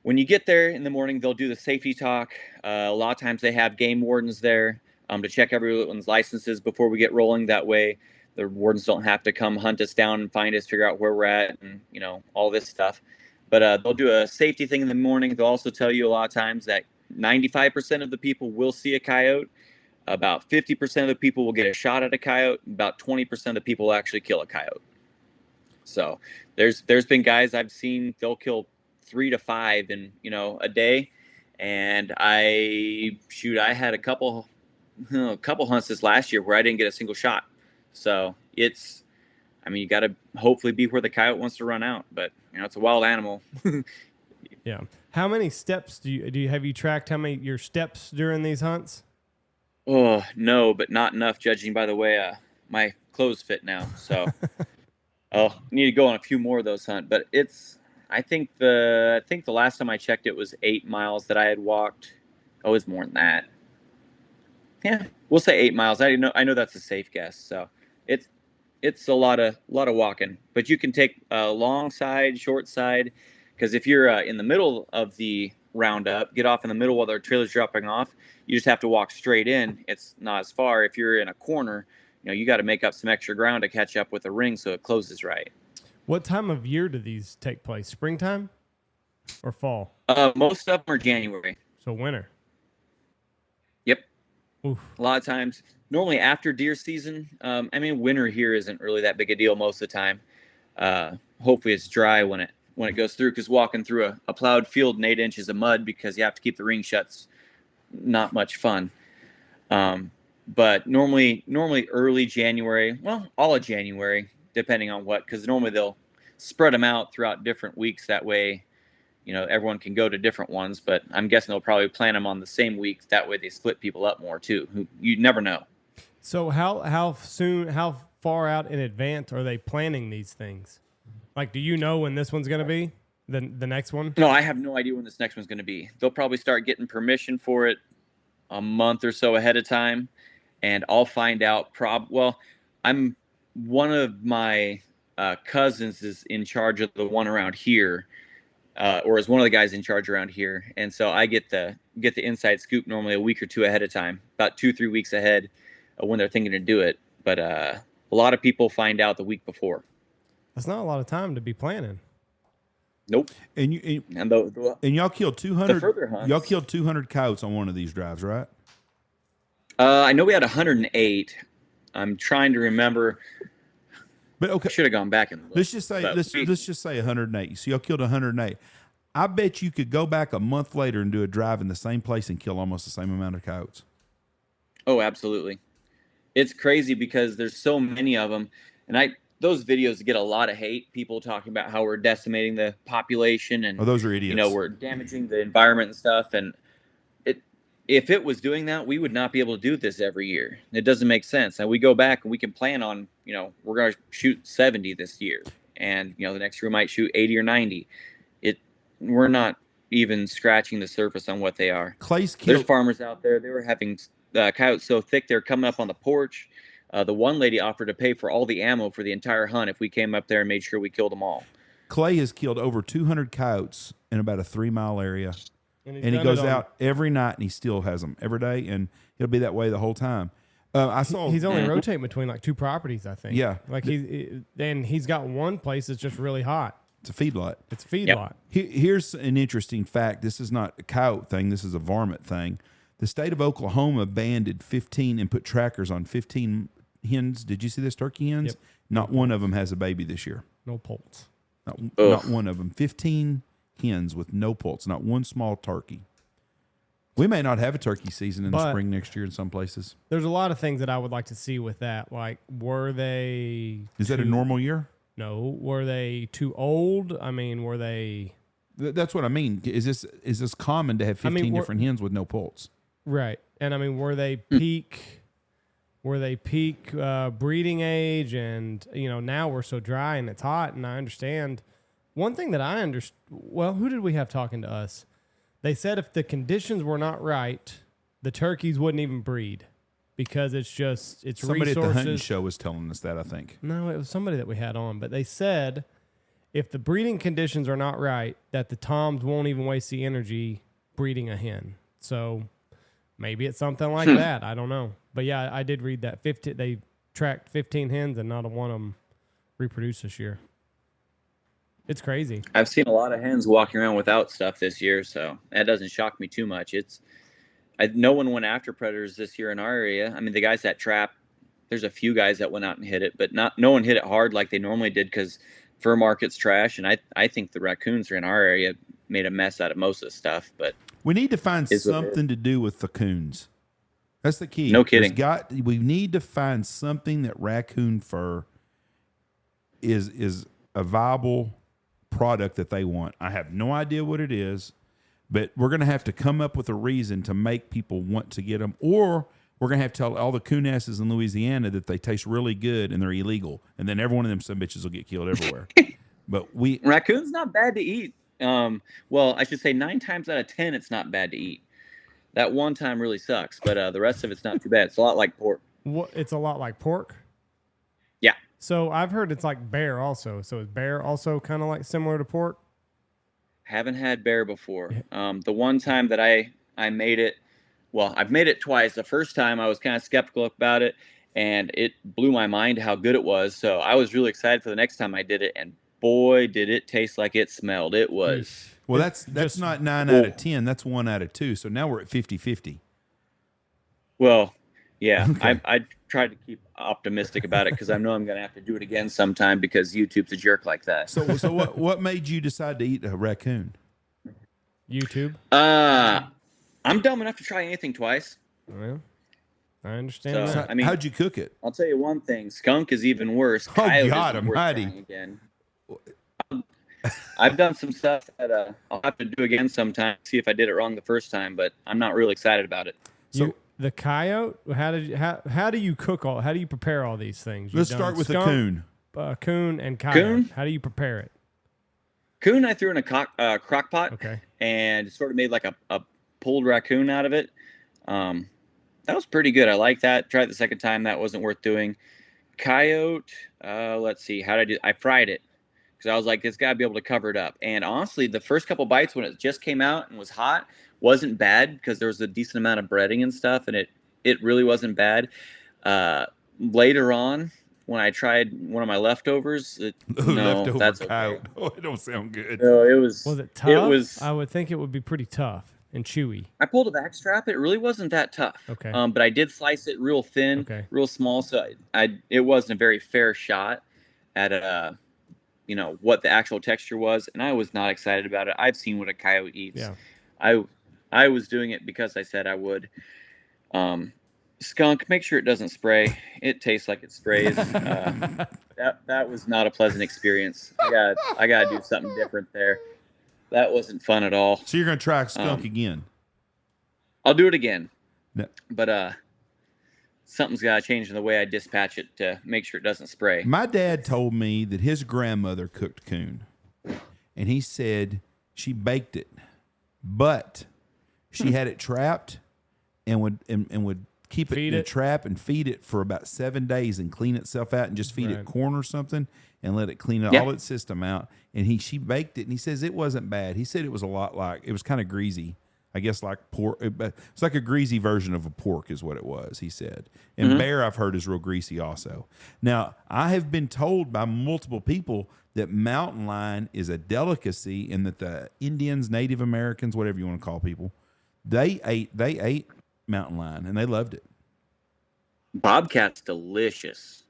when you get there in the morning, they'll do the safety talk. A lot of times they have game wardens there to check everyone's licenses before we get rolling. That way the wardens don't have to come hunt us down and find us, figure out where we're at, and all this stuff. But they'll do a safety thing in the morning. They'll also tell you a lot of times that 95% of the people will see a coyote. About 50% of the people will get a shot at a coyote. About 20% of the people will actually kill a coyote. So there's been guys I've seen, they'll kill 3 to 5 in a day. And I had a couple hunts this last year where I didn't get a single shot. So it's I mean, you got to hopefully be where the coyote wants to run out, but it's a wild animal. Yeah. How many steps do you have you tracked how many your steps during these hunts? Oh, no, but not enough judging by the way my clothes fit now. So I'll need to go on a few more of those hunts, but I think the last time I checked it was 8 miles that I had walked. Oh, it's more than that. Yeah, we'll say 8 miles. I know that's a safe guess. So it's a lot of walking, but you can take a long side, short side, because if you're in the middle of the roundup, get off in the middle while their trailer's dropping off, you just have to walk straight in. It's not as far. If you're in a corner, you got to make up some extra ground to catch up with the ring so it closes right. What time of year do these take place? Springtime or fall? Most of them are January. So winter. Yep. Oof. A lot of times, normally after deer season. I mean, winter here isn't really that big a deal most of the time. Hopefully it's dry when it goes through, because walking through a plowed field in 8 inches of mud because you have to keep the ring shut's not much fun. But normally early January, well, all of January, depending on what, because normally they'll spread them out throughout different weeks. That way, everyone can go to different ones, but I'm guessing they'll probably plan them on the same week. That way they split people up more too. You never know. So how far out in advance are they planning these things? Like, do you know when this one's going to be? The next one? No, I have no idea when this next one's going to be. They'll probably start getting permission for it a month or so ahead of time, and I'll find out. I'm one of my cousins is in charge of the one around here, or is one of the guys in charge around here, and so I get the inside scoop normally a week or two ahead of time, about 2-3 weeks ahead of when they're thinking to do it. But a lot of people find out the week before. That's not a lot of time to be planning. Nope. And y'all killed 200. Y'all killed 200 coyotes on one of these drives, right? I know we had 108. I'm trying to remember. But okay, I should have gone back and looked. Let's just say 108. So y'all killed 108. I bet you could go back a month later and do a drive in the same place and kill almost the same amount of coyotes. Oh, absolutely. It's crazy because there's so many of them, and those videos get a lot of hate. People talking about how we're decimating the population and those are idiots. We're damaging the environment and stuff. And if it was doing that, we would not be able to do this every year. It doesn't make sense. And we go back and we can plan on, we're going to shoot 70 this year, and the next year we might shoot 80 or 90. We're not even scratching the surface on what they are. There's farmers out there. They were having coyotes so thick they're coming up on the porch. The one lady offered to pay for all the ammo for the entire hunt if we came up there and made sure we killed them all. Clay has killed over 200 coyotes in about a 3-mile area. And he goes out every night and he still has them every day. And he'll be that way the whole time. He's only rotating between like 2 properties, I think. Yeah. Like he's got one place that's just really hot. It's a feedlot. It's a feedlot. Here's an interesting fact. This is not a coyote thing. This is a varmint thing. The state of Oklahoma banded 15 and put trackers on 15 hens. Did you see this, turkey hens? Yep. Not one of them has a baby this year. No poults. Not one of them. 15 hens with no poults. Not one small turkey. We may not have a turkey season in the spring next year in some places. There's a lot of things that I would like to see with that. Like, were they... Is that a normal year? No. Were they too old? I mean, were they... That's what I mean. Is this common to have 15 different hens with no poults? Right. And I mean, were they peak breeding age? And, now we're so dry and it's hot, and I understand. One thing that I understand, well, who did we have talking to us? They said if the conditions were not right, the turkeys wouldn't even breed because it's somebody resources. At the hunting show was telling us that, I think. No, it was somebody that we had on, but they said if the breeding conditions are not right, that the toms won't even waste the energy breeding a hen. So maybe it's something like that. I don't know. But yeah, I did read that. They tracked 15 hens and not one of them reproduced this year. It's crazy. I've seen a lot of hens walking around without stuff this year, so that doesn't shock me too much. No one went after predators this year in our area. I mean, the guys that trap, there's a few guys that went out and hit it, but no one hit it hard like they normally did because fur market's trash, and I think the raccoons are in our area made a mess out of most of the stuff. But we need to find something to do with the coons. That's the key. No kidding. We need to find something that raccoon fur is a viable product that they want. I have no idea what it is, but we're going to have to come up with a reason to make people want to get them, or we're going to have to tell all the coon asses in Louisiana that they taste really good and they're illegal, and then every one of them some bitches will get killed everywhere. But raccoon's not bad to eat. Well, I should say 9 times out of 10, it's not bad to eat. That one time really sucks, but the rest of it's not too bad. It's a lot like pork. It's a lot like pork? Yeah. So I've heard it's like bear also. So is bear also kind of like similar to pork? Haven't had bear before. The one time that I made it, well, I've made it twice. The first time I was kind of skeptical about it, and it blew my mind how good it was. So I was really excited for the next time I did it, and boy, did it taste like it smelled. It was. Well, that's not 9 out of 10. That's 1 out of 2. So now we're at 50-50. Well, yeah, okay. I tried to keep optimistic about it because I know I'm going to have to do it again sometime because YouTube's a jerk like that. So what made you decide to eat a raccoon? YouTube. I'm dumb enough to try anything twice. Well, I understand. So, I mean, how'd you cook it? I'll tell you one thing: skunk is even worse. Oh Coyote God, almighty! Again. I've done some stuff that I'll have to do again sometime. See if I did it wrong the first time, but I'm not really excited about it. So the coyote, how do you cook all? How do you prepare all these things? Let's start with the coon. Coon and coyote. Coon? How do you prepare it? Coon, I threw in a crock pot. Okay. And sort of made like a pulled raccoon out of it. That was pretty good. I like that. Tried it the second time. That wasn't worth doing. Coyote, let's see. How did I do? I fried it. Because I was like, it's got to be able to cover it up. And honestly, the first couple bites when it just came out and was hot wasn't bad because there was a decent amount of breading and stuff, and it really wasn't bad. Later on, when I tried one of my leftovers, leftover that's coyote. Okay. Oh, it don't sound good. No, it was. Was it tough? It was. I would think it would be pretty tough and chewy. I pulled a back strap. It really wasn't that tough. Okay. But I did slice it real thin, real small, so it wasn't a very fair shot at what the actual texture was, and I was not excited about it. I've seen what a coyote eats. Yeah. I was doing it because I said I would. Skunk, make sure it doesn't spray. It tastes like it sprays. That was not a pleasant experience. I gotta do something different there. That wasn't fun at all. So you're gonna try skunk again? I'll do it again. No. But something's got to change in the way I dispatch it to make sure it doesn't spray. My dad told me that his grandmother cooked coon, and he said she baked it, but she had it trapped and would keep it in a trap and feed it for about 7 days and clean itself out and just feed it corn or something and let it clean all its system out. And she baked it, and he says it wasn't bad. He said it was a lot like, it was kind of greasy. I guess like pork. It's like a greasy version of a pork is what it was, he said. And bear, I've heard, is real greasy also. Now, I have been told by multiple people that mountain lion is a delicacy and that the Indians, Native Americans, whatever you want to call people, they ate mountain lion and they loved it. Bobcat's delicious.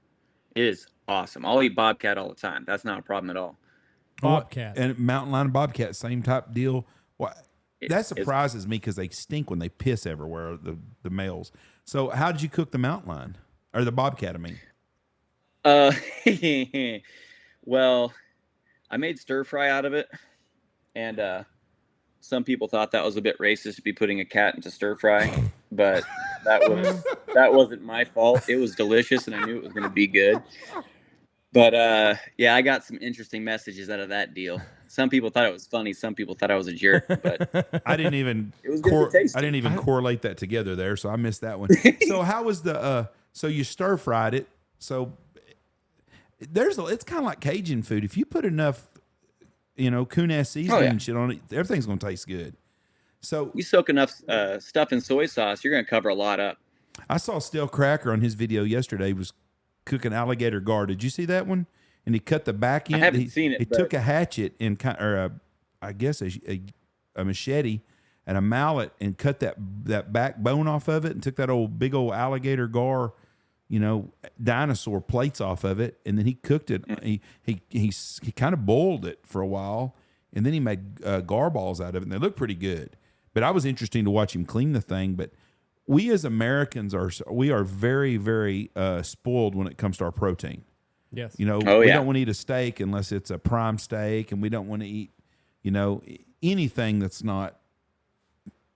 It is awesome. I'll eat bobcat all the time. That's not a problem at all. Bobcat. And mountain lion and bobcat, same type deal. What? That surprises me because they stink when they piss everywhere, the males. So how did you cook the mountain lion? Or the bobcat, I mean? Well, I made stir fry out of it. And some people thought that was a bit racist to be putting a cat into stir fry. But that wasn't my fault. It was delicious, and I knew it was going to be good. But, I got some interesting messages out of that deal. Some people thought it was funny. Some people thought I was a jerk. But I didn't even correlate that together there, so I missed that one. So how was so you stir fried it? So it's kind of like Cajun food. If you put enough, coon-ass seasoning and shit on it, everything's going to taste good. So you soak enough stuff in soy sauce, you're going to cover a lot up. I saw Stale Cracker on his video yesterday. He was cooking alligator gar. Did you see that one? And he cut the back end. I haven't seen it. He took a hatchet and I guess a machete and a mallet and cut that backbone off of it and took that big old alligator gar, dinosaur plates off of it, and then he cooked it. He kind of boiled it for a while, and then he made gar balls out of it, and they look pretty good. But I was interesting to watch him clean the thing. But we as Americans are very, very spoiled when it comes to our protein. Yes. You know, we don't want to eat a steak unless it's a prime steak, and we don't want to eat, you know, anything that's not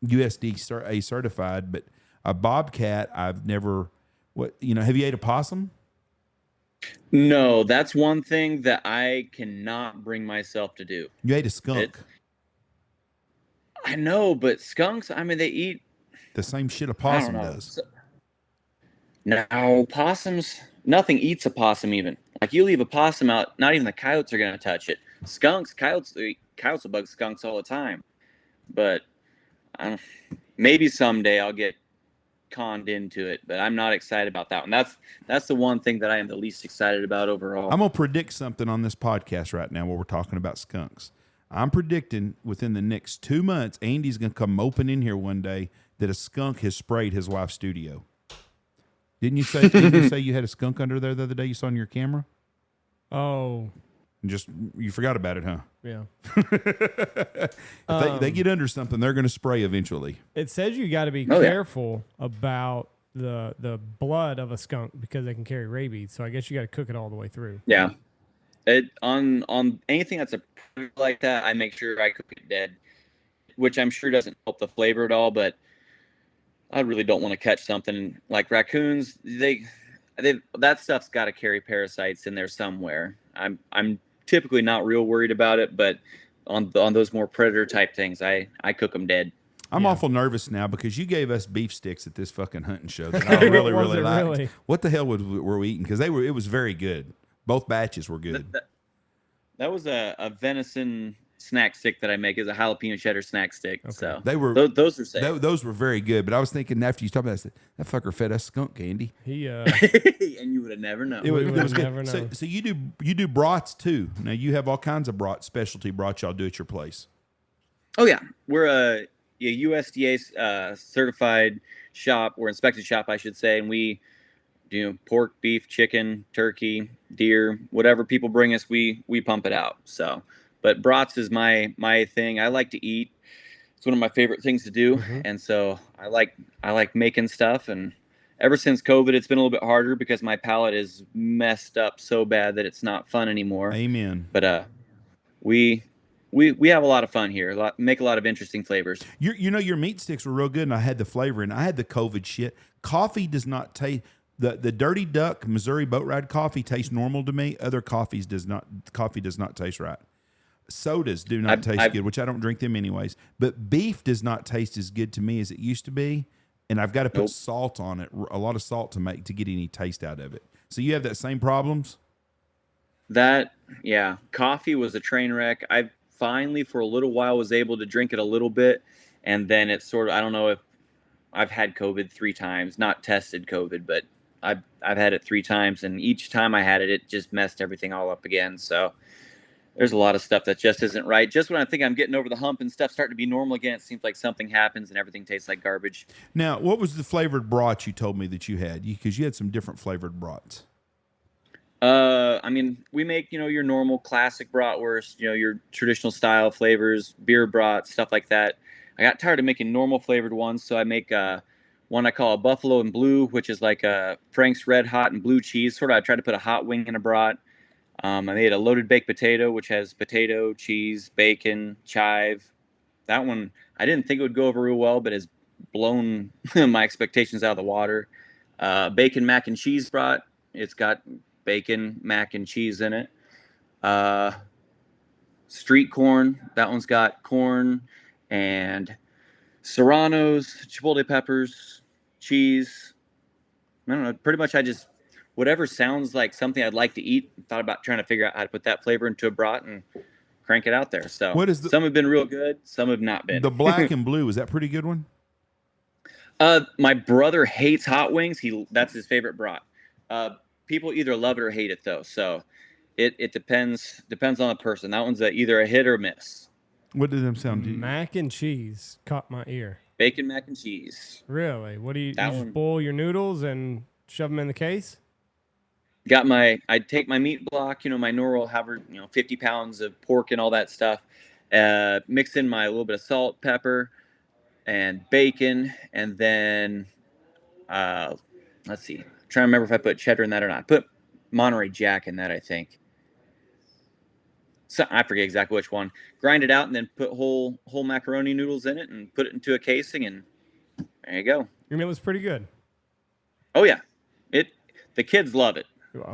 USDA certified. But a bobcat, I've never. Have you ate a possum? No, that's one thing that I cannot bring myself to do. You ate a skunk. I know, but skunks, I mean, they eat the same shit a possum does. No, possums, nothing eats a possum even. Like, you leave a possum out, not even the coyotes are going to touch it. Skunks, coyotes will bug skunks all the time. But maybe someday I'll get conned into it, but I'm not excited about that one. That's the one thing that I am the least excited about overall. I'm gonna predict something on this podcast right now while we're talking about skunks. I'm predicting within the next 2 months, Andy's gonna come moping in here one day that a skunk has sprayed his wife's studio. Didn't you say you had a skunk under there the other day you saw on your camera? Oh. You forgot about it, huh? Yeah. If they get under something, they're going to spray eventually. It says you got to be careful about the blood of a skunk because they can carry rabies. So I guess you got to cook it all the way through. Yeah. On anything that's a like that, I make sure I cook it dead, which I'm sure doesn't help the flavor at all. But I really don't want to catch something like raccoons. That stuff's got to carry parasites in there somewhere. I'm typically not real worried about it, but on those more predator type things, I cook them dead. I'm awful nervous now because you gave us beef sticks at this fucking hunting show that I really liked. Really? What the hell were we eating? Because it was very good. Both batches were good. That was a venison snack stick that I make. Is a jalapeno cheddar snack stick. Okay. So those are safe. Those were very good. But I was thinking after you talked about that, that fucker fed us skunk candy. He and you would have never known. It was good. So you do brats too. Now you have all kinds of specialty brats y'all do at your place. Oh yeah, we're a USDA certified shop, or inspected shop, I should say, and we do pork, beef, chicken, turkey, deer, whatever people bring us, we pump it out. So. But brats is my thing. I like to eat. It's one of my favorite things to do, and so I like making stuff. And ever since COVID, it's been a little bit harder because my palate is messed up so bad that it's not fun anymore. Amen. But we have a lot of fun here. Make a lot of interesting flavors. Your meat sticks were real good, and I had the flavor. And I had the COVID shit. Coffee does not taste. The Dirty Duck Missouri Boat Ride coffee tastes normal to me. Other coffee does not taste right. Sodas do not taste good, which I don't drink them anyways. But beef does not taste as good to me as it used to be, and I've got to put salt on it, a lot of salt to get any taste out of it. So you have that same problems? Coffee was a train wreck. I finally, for a little while, was able to drink it a little bit, and then it's sort of, I don't know if I've had COVID 3 times, not tested COVID, but I've had it 3 times, and each time I had it, it just messed everything all up again. So there's a lot of stuff that just isn't right. Just when I think I'm getting over the hump and stuff starting to be normal again, it seems like something happens and everything tastes like garbage. Now, what was the flavored brats you told me that you had? Because you had some different flavored brats. I mean, we make, your normal classic bratwurst, your traditional style flavors, beer brats, stuff like that. I got tired of making normal flavored ones, so I make one I call a buffalo and blue, which is like a Frank's Red Hot and blue cheese. Sort of, I tried to put a hot wing in a brat. I made a loaded baked potato, which has potato, cheese, bacon, chive. That one, I didn't think it would go over real well, but has blown my expectations out of the water. Bacon mac and cheese brat. It's got bacon, mac, and cheese in it. Street corn. That one's got corn and serranos, chipotle peppers, cheese. I don't know. Pretty much whatever sounds like something I'd like to eat, thought about trying to figure out how to put that flavor into a brat and crank it out there. So some have been real good, some have not been. The black and blue, is that a pretty good one? My brother hates hot wings. That's his favorite brat. People either love it or hate it though. So it depends on the person. That one's either a hit or miss. What did them sound to you? Mac and cheese caught my ear. Bacon, mac, and cheese. Really? What do you just boil your noodles and shove them in the case? I'd take my meat block, my normal 50 pounds of pork and all that stuff, mix in my little bit of salt, pepper, and bacon, and then, let's see, I'm trying to remember if I put cheddar in that or not. Put Monterey Jack in that, I think. So I forget exactly which one. Grind it out and then put whole macaroni noodles in it and put it into a casing, and there you go. And it was pretty good. Oh yeah, the kids love it.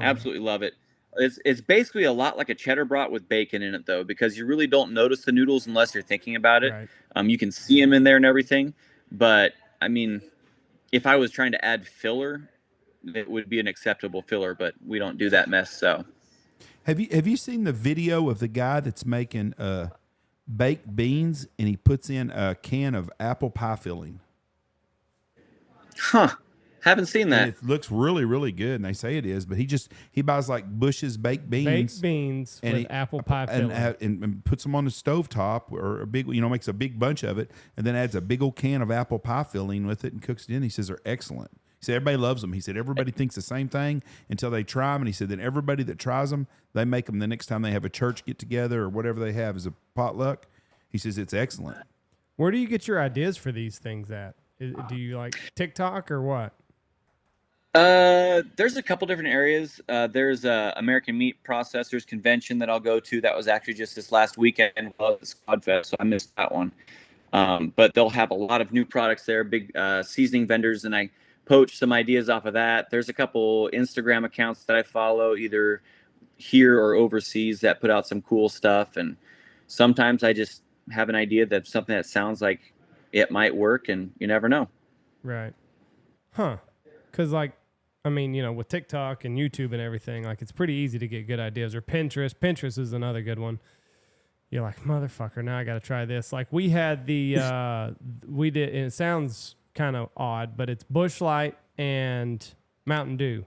Absolutely love it. It's basically a lot like a cheddar brat with bacon in it, though, because you really don't notice the noodles unless you're thinking about it. Right. You can see them in there and everything, but I mean, if I was trying to add filler, it would be an acceptable filler, but we don't do that mess. So, have you seen the video of the guy that's making baked beans and he puts in a can of apple pie filling? Huh. Haven't seen that. And it looks really, really good, and they say it is. But he buys like Bush's baked beans, and with apple pie filling, and puts them on the stovetop or a big, makes a big bunch of it, and then adds a big old can of apple pie filling with it and cooks it in. He says they're excellent. He said everybody loves them. He said everybody thinks the same thing until they try them, and he said then everybody that tries them, they make them the next time they have a church get together or whatever they have as a potluck. He says it's excellent. Where do you get your ideas for these things at? Do you like TikTok or what? There's a couple different areas. There's a American Meat Processors Convention that I'll go to. That was actually just this last weekend while at the Squad Fest, so I missed that one. But they'll have a lot of new products there, big seasoning vendors, and I poach some ideas off of that. There's a couple Instagram accounts that I follow, either here or overseas, that put out some cool stuff. And sometimes I just have an idea that's something that sounds like it might work, and you never know. Right. Huh. Because, like, I mean, with TikTok and YouTube and everything, like, it's pretty easy to get good ideas. Or Pinterest. Pinterest is another good one. You're like, motherfucker, now I got to try this. Like, we had we did, and it sounds kind of odd, but it's Busch Light and Mountain Dew.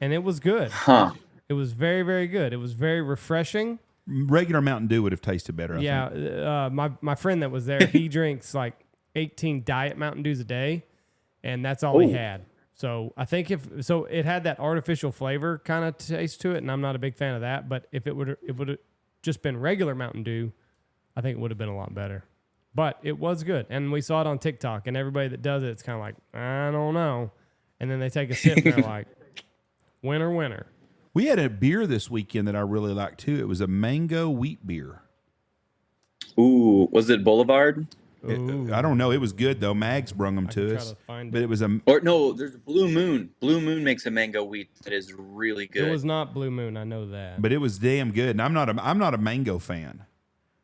And it was good. Huh. It was very, very good. It was very refreshing. Regular Mountain Dew would have tasted better, I think. My friend that was there, he drinks like 18 Diet Mountain Dews a day, and that's all he had. So I think it had that artificial flavor kind of taste to it, and I'm not a big fan of that. But if it would have just been regular Mountain Dew, I think it would have been a lot better. But it was good, and we saw it on TikTok, and everybody that does it's kind of like, I don't know, and then they take a sip and they're like, winner, winner. We had a beer this weekend that I really liked too. It was a mango wheat beer. Ooh, was it Boulevard? I don't know. It was good though. Mags brung them to us, but it was there's Blue Moon. Blue Moon makes a mango wheat that is really good. It was not Blue Moon, I know that, but it was damn good. And I'm not a mango fan,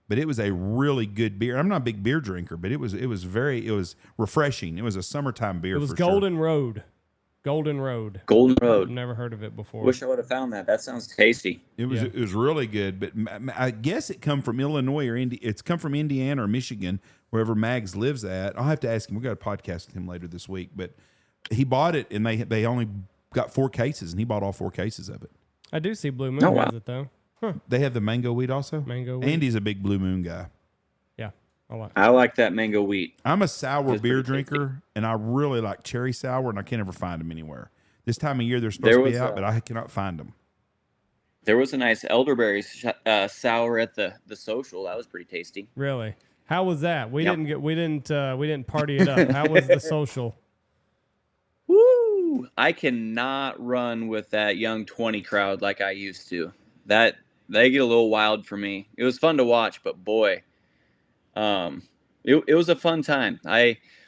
but it was a really good beer. I'm not a big beer drinker, but it was refreshing. It was a summertime beer. It was for Golden sure. Road. Golden Road. I've never heard of it before. Wish I would have found that. That sounds tasty. It was really good, but I guess it come from Illinois or it's come from Indiana or Michigan, wherever Mags lives at. I'll have to ask him. We've got a podcast with him later this week, but he bought it and they only got 4 cases and he bought all 4 cases of it. I do see Blue Moon has it though. Huh. They have the mango wheat also? Mango wheat. Andy's a big Blue Moon guy. Yeah. I like that mango wheat. I'm a sour beer drinker, and I really like cherry sour, and I can't ever find them anywhere. This time of year, they're supposed to be out, but I cannot find them. There was a nice elderberry sour at the social. That was pretty tasty. Really? How was that? We didn't party it up. How was the social? Woo! I cannot run with that young 20 crowd like I used to. They get a little wild for me. It was fun to watch, but boy. It was a fun time.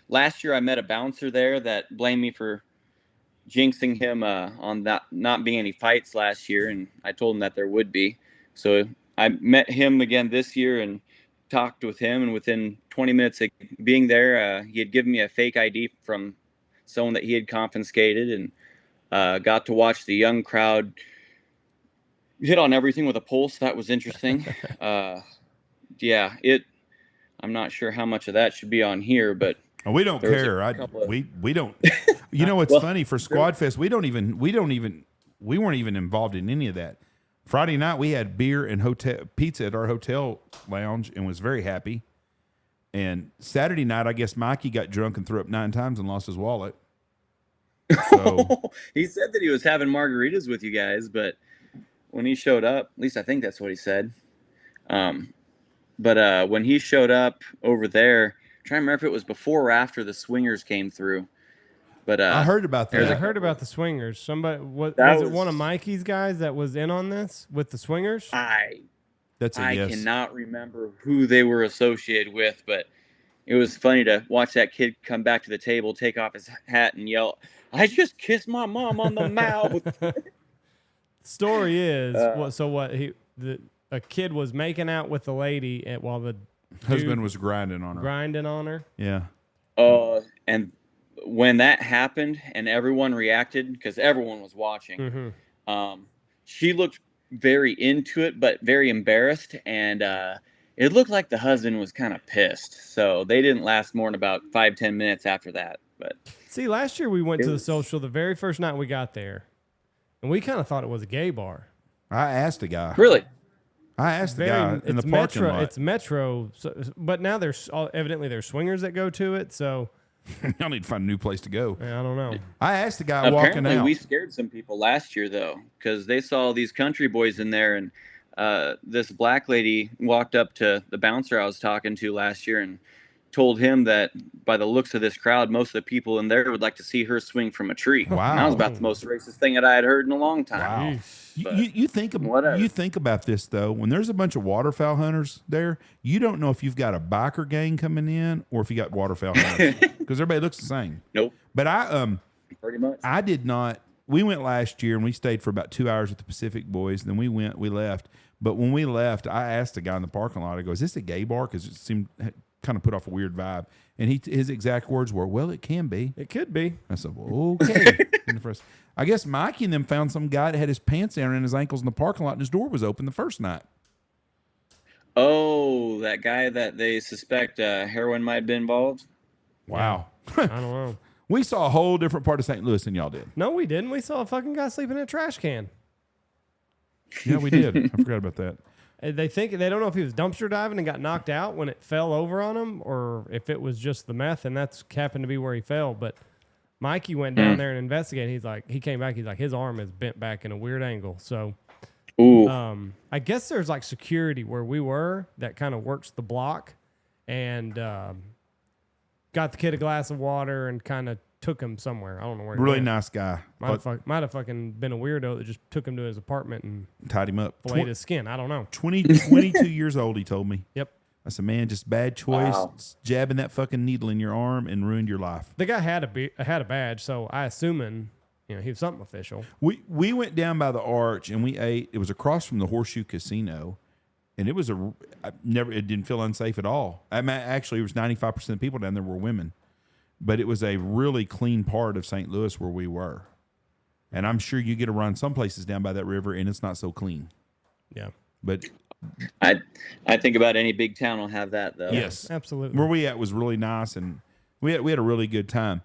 Last year I met a bouncer there that blamed me for jinxing him on that not being any fights last year, and I told him that there would be. So I met him again this year and talked with him, and within 20 minutes of being there, he had given me a fake ID from someone that he had confiscated, and got to watch the young crowd hit on everything with a pulse. That was interesting. I'm not sure how much of that should be on here, but we don't care. We don't. You know what's funny for Squad Fest? We weren't even involved in any of that. Friday night we had beer and pizza at our hotel lounge and was very happy. And Saturday night, I guess Mikey got drunk and threw up 9 times and lost his wallet. So he said that he was having margaritas with you guys, but when he showed up, at least I think that's what he said. But when he showed up over there, I'm trying to remember if it was before or after the swingers came through. But I heard about that. I heard about the swingers. Somebody was it one of Mikey's guys that was in on this with the swingers? I yes. cannot remember who they were associated with, but it was funny to watch that kid come back to the table, take off his hat, and yell, "I just kissed my mom on the mouth." Story is a kid was making out with the lady while the husband was grinding on her. Yeah. And when that happened and everyone reacted, because everyone was watching, she looked very into it, but very embarrassed. And it looked like the husband was kind of pissed. So they didn't last more than about 5-10 minutes after that. But see, last year we went to the social the very first night we got there, and we kind of thought it was a gay bar. I asked a guy. Really? I asked the guy in the parking lot. It's Metro, but now there's evidently there's swingers that go to it, so... Y'all need to find a new place to go. Yeah, I don't know. I asked the guy walking out. We scared some people last year, though, because they saw these country boys in there, and this black lady walked up to the bouncer I was talking to last year and told him that by the looks of this crowd, most of the people in there would like to see her swing from a tree. Wow. And that was about the most racist thing that I had heard in a long time. Wow. You think about this, though. When there's a bunch of waterfowl hunters there, you don't know if you've got a biker gang coming in or if you got waterfowl hunters because everybody looks the same. Nope. But pretty much. I did not. We went last year and we stayed for about 2 hours with the Pacific boys. Then we left. But when we left, I asked the guy in the parking lot, I go, "Is this a gay bar?" Because it seemed kind of put off a weird vibe. And his exact words were, "Well, it can be. It could be." I said, "Well, okay." I guess Mikey and them found some guy that had his pants down and his ankles in the parking lot and his door was open the first night. Oh, that guy that they suspect heroin might have been involved? Wow. I don't know. We saw a whole different part of St. Louis than y'all did. No, we didn't. We saw a fucking guy sleeping in a trash can. Yeah, we did. I forgot about that. They don't know if he was dumpster diving and got knocked out when it fell over on him or if it was just the meth and that's happened to be where he fell. But Mikey went down there and investigated. He came back. He's like, his arm is bent back in a weird angle. So, I guess there's like security where we were that kind of works the block and got the kid a glass of water and kind of took him somewhere. I don't know where. Really nice guy. Might have fucking been a weirdo that just took him to his apartment and tied him up, filleted his skin. I don't know. 22 years old. He told me. Yep. I said, "Man, just bad choice. Jabbing that fucking needle in your arm and ruined your life." The guy had a badge, so I assuming he was something official. We went down by the arch and we ate. It was across from the Horseshoe Casino, and it was it didn't feel unsafe at all. Actually, it was 95% of the people down there were women, but it was a really clean part of St. Louis where we were, and I'm sure you get to run some places down by that river and it's not so clean. Yeah, but. I think about any big town will have that though. Yes, absolutely. Where we at was really nice, and we had a really good time.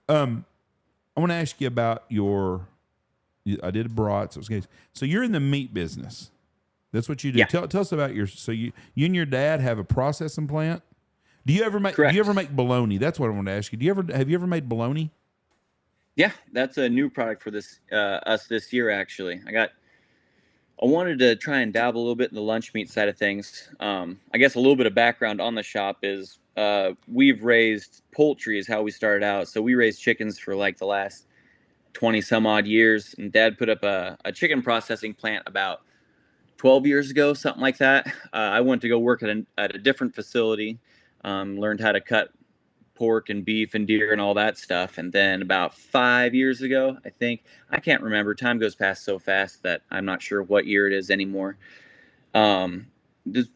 I want to ask you about I did brats. It was good. So you're in the meat business. That's what you do. Yeah. Tell us about you and your dad have a processing plant. Do you ever make bologna? That's what I want to ask you. Have you ever made bologna? Yeah, that's a new product for us this year. Actually, I wanted to try and dabble a little bit in the lunch meat side of things. I guess a little bit of background on the shop is we've raised poultry is how we started out. So we raised chickens for like the last 20 some odd years. And Dad put up a chicken processing plant about 12 years ago, something like that. I went to go work at a different facility, learned how to cut pork and beef and deer and all that stuff. And then about 5 years ago, I can't remember. Time goes past so fast that I'm not sure what year it is anymore. 4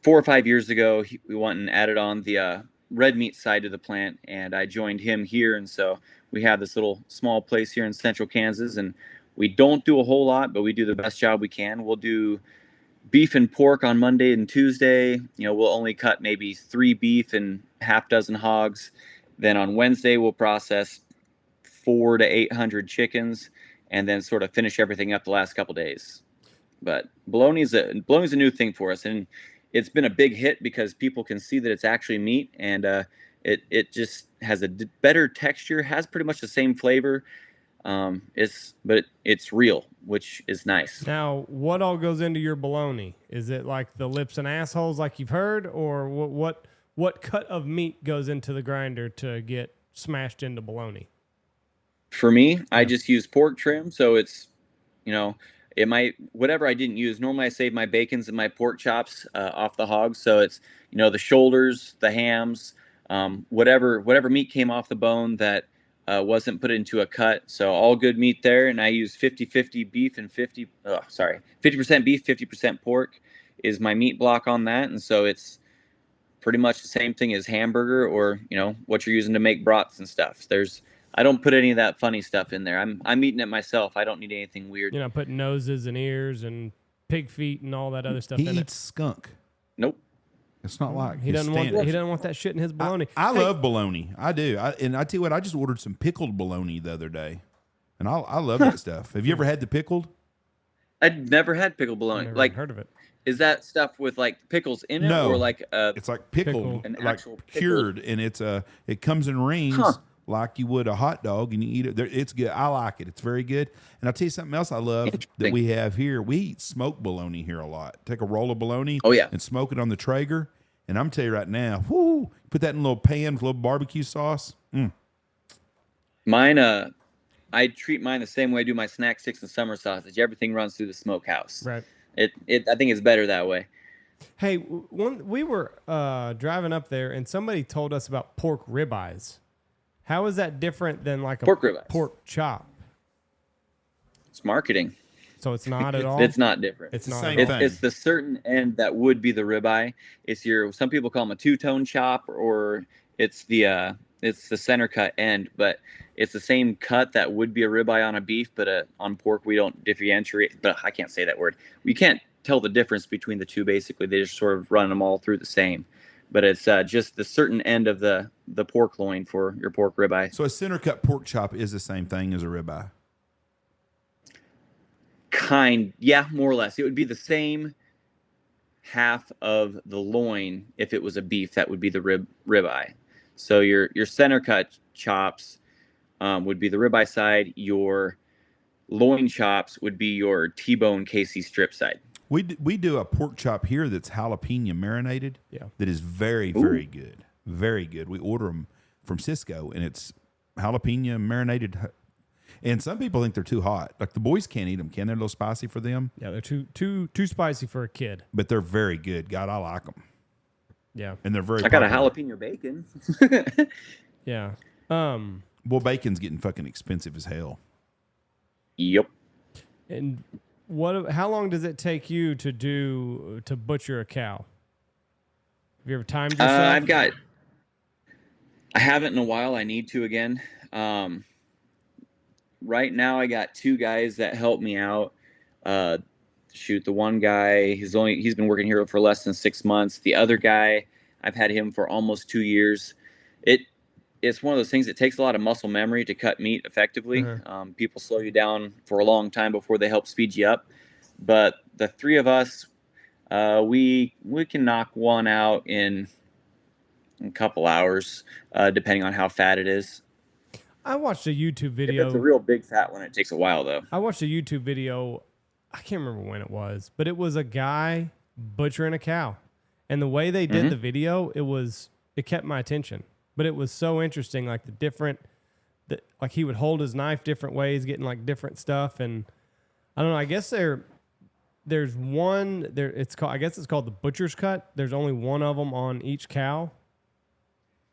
or 5 years ago, we went and added on the red meat side to the plant, and I joined him here. And so we have this little small place here in central Kansas, and we don't do a whole lot, but we do the best job we can. We'll do beef and pork on Monday and Tuesday. We'll only cut maybe 3 beef and half dozen hogs. Then on Wednesday, we'll process 400 to 800 chickens and then sort of finish everything up the last couple days. But bologna's a new thing for us. And it's been a big hit because people can see that it's actually meat, and it just has a better texture, has pretty much the same flavor. But it's real, which is nice. Now, what all goes into your bologna? Is it like the lips and assholes like you've heard, or what cut of meat goes into the grinder to get smashed into bologna? For me, Yeah. I just use pork trim, so it's, you know, it might whatever I didn't use. Normally, I save my bacons and my pork chops off the hog, so it's, the shoulders, the hams, whatever meat came off the bone that wasn't put into a cut. So all good meat there, and I use 50-50 beef and 50% beef, 50% pork is my meat block on that, and so it's pretty much the same thing as hamburger or what you're using to make brats and stuff. I don't put any of that funny stuff in there. I'm eating it myself. I don't need anything weird. You're not putting noses and ears and pig feet and all that other stuff in it. He eats skunk. Nope. It's not like he doesn't want that shit in his bologna. I love bologna. I do. And I tell you what, I just ordered some pickled bologna the other day, and I love that stuff. Have you ever had the pickled? I'd never had pickled bologna. Never heard of it. Is that stuff with like pickles in it, No, or like it's like pickled, an like actual cured, and it comes in rings like you would a hot dog, and you eat it. It's good. I like it. It's very good. And I'll tell you something else I love that we have here. We eat smoked bologna here a lot. Take a roll of bologna, and smoke it on the Traeger. And I'm telling you right now, put that in a little pan with a little barbecue sauce. Mine, I treat mine the same way I do my snack sticks and summer sausage. Everything runs through the smokehouse. Right. I think it's better that way. Hey, we were driving up there, and somebody told us about pork ribeyes. How is that different than like a pork chop? It's marketing. So it's not at all? It's not different. It's not. It's the certain end that would be the ribeye. It's some people call them a two-tone chop, or it's the center cut end, but it's the same cut that would be a ribeye on a beef, but on pork we don't differentiate. But I can't say that word. We can't tell the difference between the two. Basically, they just sort of run them all through the same. But it's just the certain end of the pork loin for your pork ribeye. So a center cut pork chop is the same thing as a ribeye. Yeah, more or less. It would be the same half of the loin. If it was a beef, that would be the ribeye. So your center cut chops would be the ribeye side. Your loin chops would be your T-bone KC strip side. We do a pork chop here that's jalapeno marinated. Yeah. That is very, very good. Very good. We order them from Cisco, and it's jalapeno marinated. And some people think they're too hot. Like the boys can't eat them, can they? They're a little spicy for them. Yeah, they're too spicy for a kid. But they're very good. God, I like them. Yeah. And they're very I got a jalapeno bacon. Yeah. Well, bacon's getting fucking expensive as hell. Yep. And how long does it take you to butcher a cow? Have you ever timed yourself? I haven't in a while. I need to again. Right now I got two guys that help me out. The one guy, he's been working here for less than 6 months. The other guy, I've had him for almost 2 years. It's one of those things that takes a lot of muscle memory to cut meat effectively. People slow you down for a long time before they help speed you up. But the three of us, we can knock one out in a couple hours, depending on how fat it is. I watched a YouTube video. If it's a real big fat one, it takes a while, though. I watched a YouTube video. I can't remember when it was, but it was a guy butchering a cow. And the way they did the video, it kept my attention. But it was so interesting, like like he would hold his knife different ways, getting like different stuff. And I don't know, I guess there's one there. I guess it's called the butcher's cut. There's only one of them on each cow.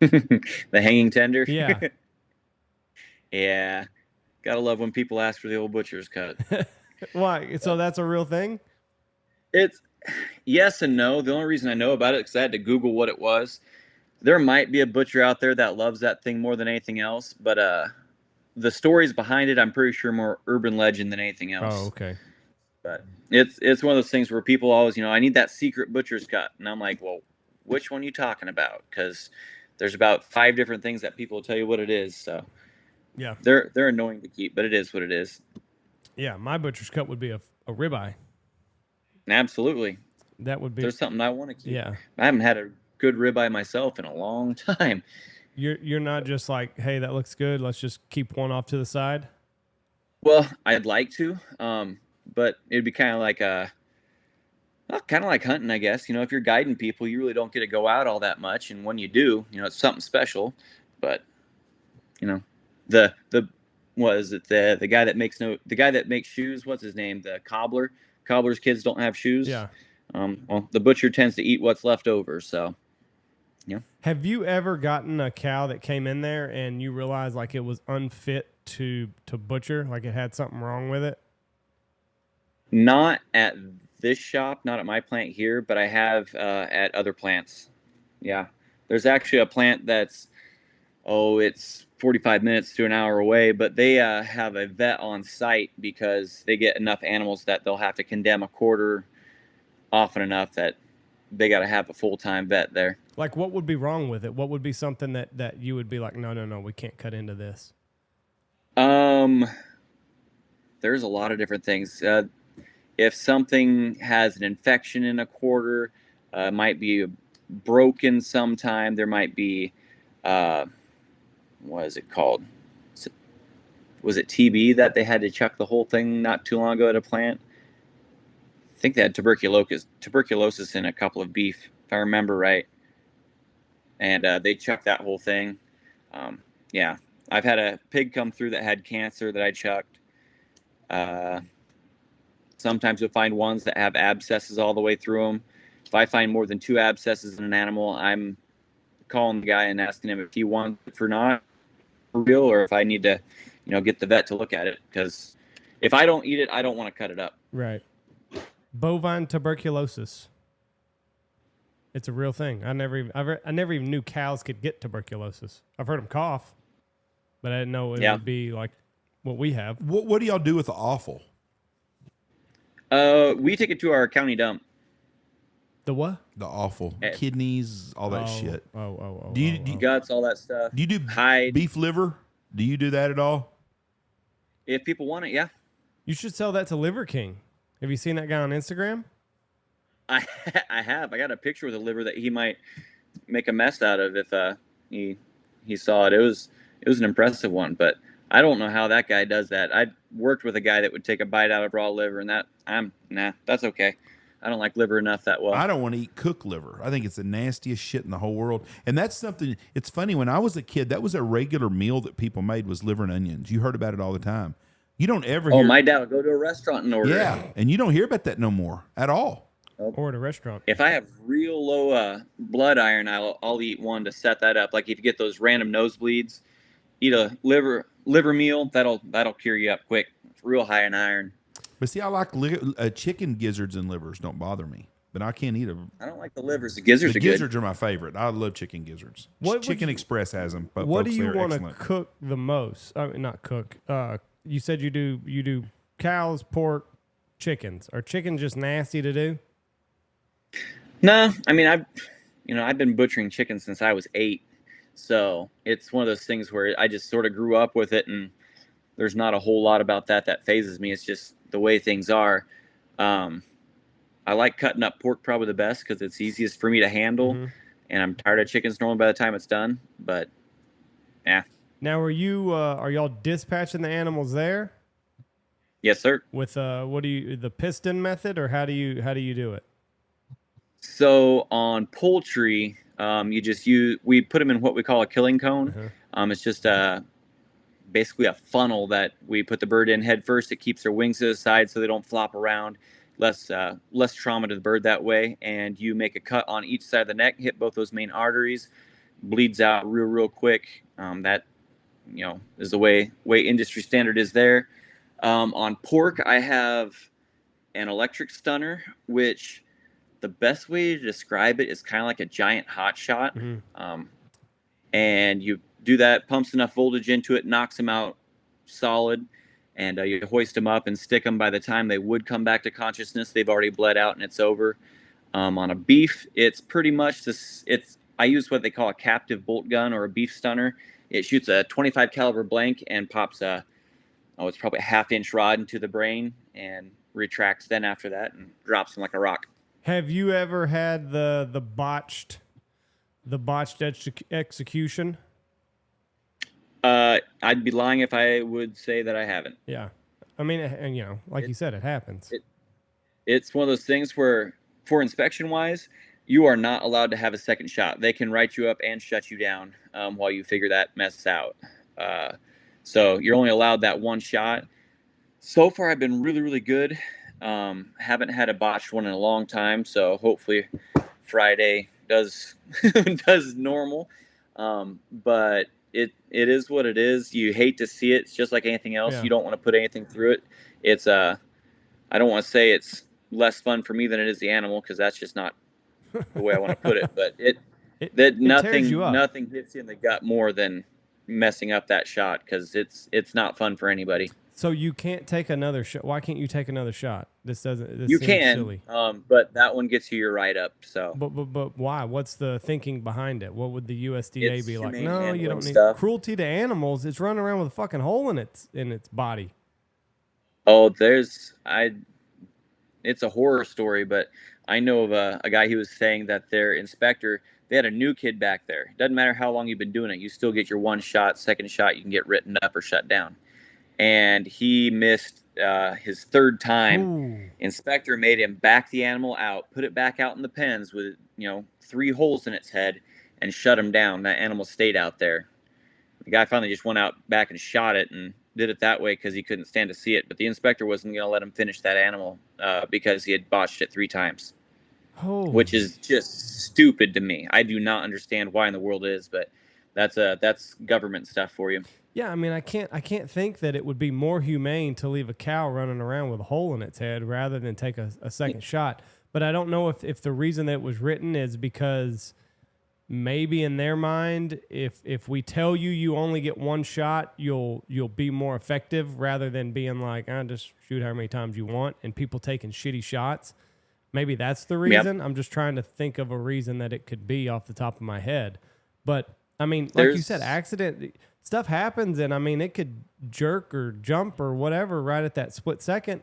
The hanging tender. Yeah. Yeah. Gotta love when people ask for the old butcher's cut. Why? So that's a real thing? It's yes and no. The only reason I know about it is because I had to Google what it was. There might be a butcher out there that loves that thing more than anything else, but the stories behind it, I'm pretty sure more urban legend than anything else. Oh, okay. But it's one of those things where people always, I need that secret butcher's cut. And I'm like, well, which one are you talking about? Because there's about 5 different things that people will tell you what it is. So yeah, they're annoying to keep, but it is what it is. Yeah, my butcher's cut would be a ribeye. Absolutely. That would be. There's something I want to keep. Yeah. I haven't had a good ribeye myself in a long time. You're not just like, hey, that looks good, let's just keep one off to the side? Well, I'd like to, but it'd be kind of like hunting, I guess. If you're guiding people, you really don't get to go out all that much, and when you do, it's something special. But the was it the guy that makes shoes? What's his name? The cobbler. Cobbler's kids don't have shoes. Yeah. Well, the butcher tends to eat what's left over. So, yeah. Have you ever gotten a cow that came in there and you realized like it was unfit to butcher, like it had something wrong with it? Not at this shop, not at my plant here, but I have at other plants. Yeah. There's actually a plant that's, it's 45 minutes to an hour away, but they have a vet on site because they get enough animals that they'll have to condemn a quarter often enough that they got to have a full-time vet there. Like, what would be wrong with it? What would be something that you would be like, no, we can't cut into this? There's a lot of different things. If something has an infection in a quarter, might be broken sometime. There might be, what is it called? Was it TB that they had to chuck the whole thing not too long ago at a plant? I think they had tuberculosis in a couple of beef, if I remember right. And they chucked that whole thing. Yeah, I've had a pig come through that had cancer that I chucked. Sometimes you'll find ones that have abscesses all the way through them. If I find more than 2 abscesses in an animal, I'm calling the guy and asking him if he wants it for not for real, or if I need to, get the vet to look at it. Because if I don't eat it, I don't want to cut it up. Right. Bovine tuberculosis. It's a real thing. I never even knew cows could get tuberculosis. I've heard them cough, but I didn't know it would be like what we have. What do y'all do with the offal? We take it to our county dump. The what? The offal. Kidneys, all that shit. Do you guts, all that stuff. Do you do hide, beef liver? Do you do that at all? If people want it, yeah. You should sell that to Liver King. Have you seen that guy on Instagram? I have. I got a picture with a liver that he might make a mess out of if he saw it. It was an impressive one, but I don't know how that guy does that. I worked with a guy that would take a bite out of raw liver, and that's okay. I don't like liver enough that well. I don't want to eat cooked liver. I think it's the nastiest shit in the whole world. And that's something, it's funny, when I was a kid, that was a regular meal that people made, was liver and onions. You heard about it all the time. You don't ever hear. My dad would go to a restaurant and order it. And you don't hear about that no more at all. Or at a restaurant. If I have real low blood iron, I'll eat one to set that up. Like if you get those random nosebleeds, eat a liver meal, that'll cure you up quick. It's real high in iron. But see, I like chicken gizzards and livers. Don't bother me. But I can't eat them. I don't like the livers. The gizzards are good. The gizzards are my favorite. I love chicken gizzards. Chicken Express has them. But what do you want to cook the most? I mean, not cook. You said you do cows, pork, chickens. Are chickens just nasty to do? No, I mean I've been butchering chickens since I was 8, so it's one of those things where I just sort of grew up with it, and there's not a whole lot about that phases me. It's just the way things are. I like cutting up pork probably the best because it's easiest for me to handle, and I'm tired of chickens normally by the time it's done. But yeah. Now, are y'all dispatching the animals there? Yes, sir. With the piston method, or how do you do it? So on poultry, we put them in what we call a killing cone. It's just basically a funnel that we put the bird in head first. It keeps their wings to the side so they don't flop around. Less trauma to the bird that way. And you make a cut on each side of the neck, hit both those main arteries, bleeds out real quick. That is the way industry standard is there. On pork, I have an electric stunner, which the best way to describe it is kind of like a giant hot shot. And you do that, pumps enough voltage into it, knocks them out solid, and you hoist them up and stick them. By the time they would come back to consciousness, they've already bled out and it's over. On a beef, it's pretty much this. I use what they call a captive bolt gun or a beef stunner. It shoots a 25 caliber blank and pops it's probably a 1/2-inch rod into the brain and retracts then after that and drops them like a rock. Have you ever had the botched execution? I'd be lying if I would say that I haven't. Yeah, I mean, and you said, it happens. It's one of those things where, for inspection wise, you are not allowed to have a second shot. They can write you up and shut you down while you figure that mess out. So you're only allowed that one shot. So far, I've been really, really good. Haven't had a botched one in a long time, so hopefully Friday does does normal. But it is what it is. You hate to see it. It's just like anything else. Yeah. You don't want to put anything through it. It's I don't want to say it's less fun for me than it is the animal, because that's just not the way I want to put it. But it tears you up. nothing hits you in the gut more than messing up that shot, because it's not fun for anybody. So you can't take another shot. Why can't you take another shot? This seems silly. But that one gets you your write-up. So, but why? What's the thinking behind it? What would the USDA be like? No, you don't need cruelty to animals. It's running around with a fucking hole in its body. Oh, it's a horror story, but I know of a guy who was saying that their inspector, they had a new kid back there. Doesn't matter how long you've been doing it, you still get your one shot. Second shot, you can get written up or shut down. And he missed his third time. Ooh. Inspector made him back the animal out, put it back out in the pens with 3 holes in its head, and shut him down. That animal stayed out there. The guy finally just went out back and shot it, and did it that way because he couldn't stand to see it. But the inspector wasn't going to let him finish that animal because he had botched it 3 times, which is just stupid to me. I do not understand why in the world it is, but that's government stuff for you. Yeah, I mean, I can't think that it would be more humane to leave a cow running around with a hole in its head rather than take a second shot. But I don't know if the reason that it was written is because maybe in their mind, if we tell you only get one shot, you'll be more effective rather than being like, just shoot how many times you want, and people taking shitty shots. Maybe that's the reason. Yep. I'm just trying to think of a reason that it could be off the top of my head. But I mean, like you said, accident stuff happens, and I mean, it could jerk or jump or whatever right at that split second.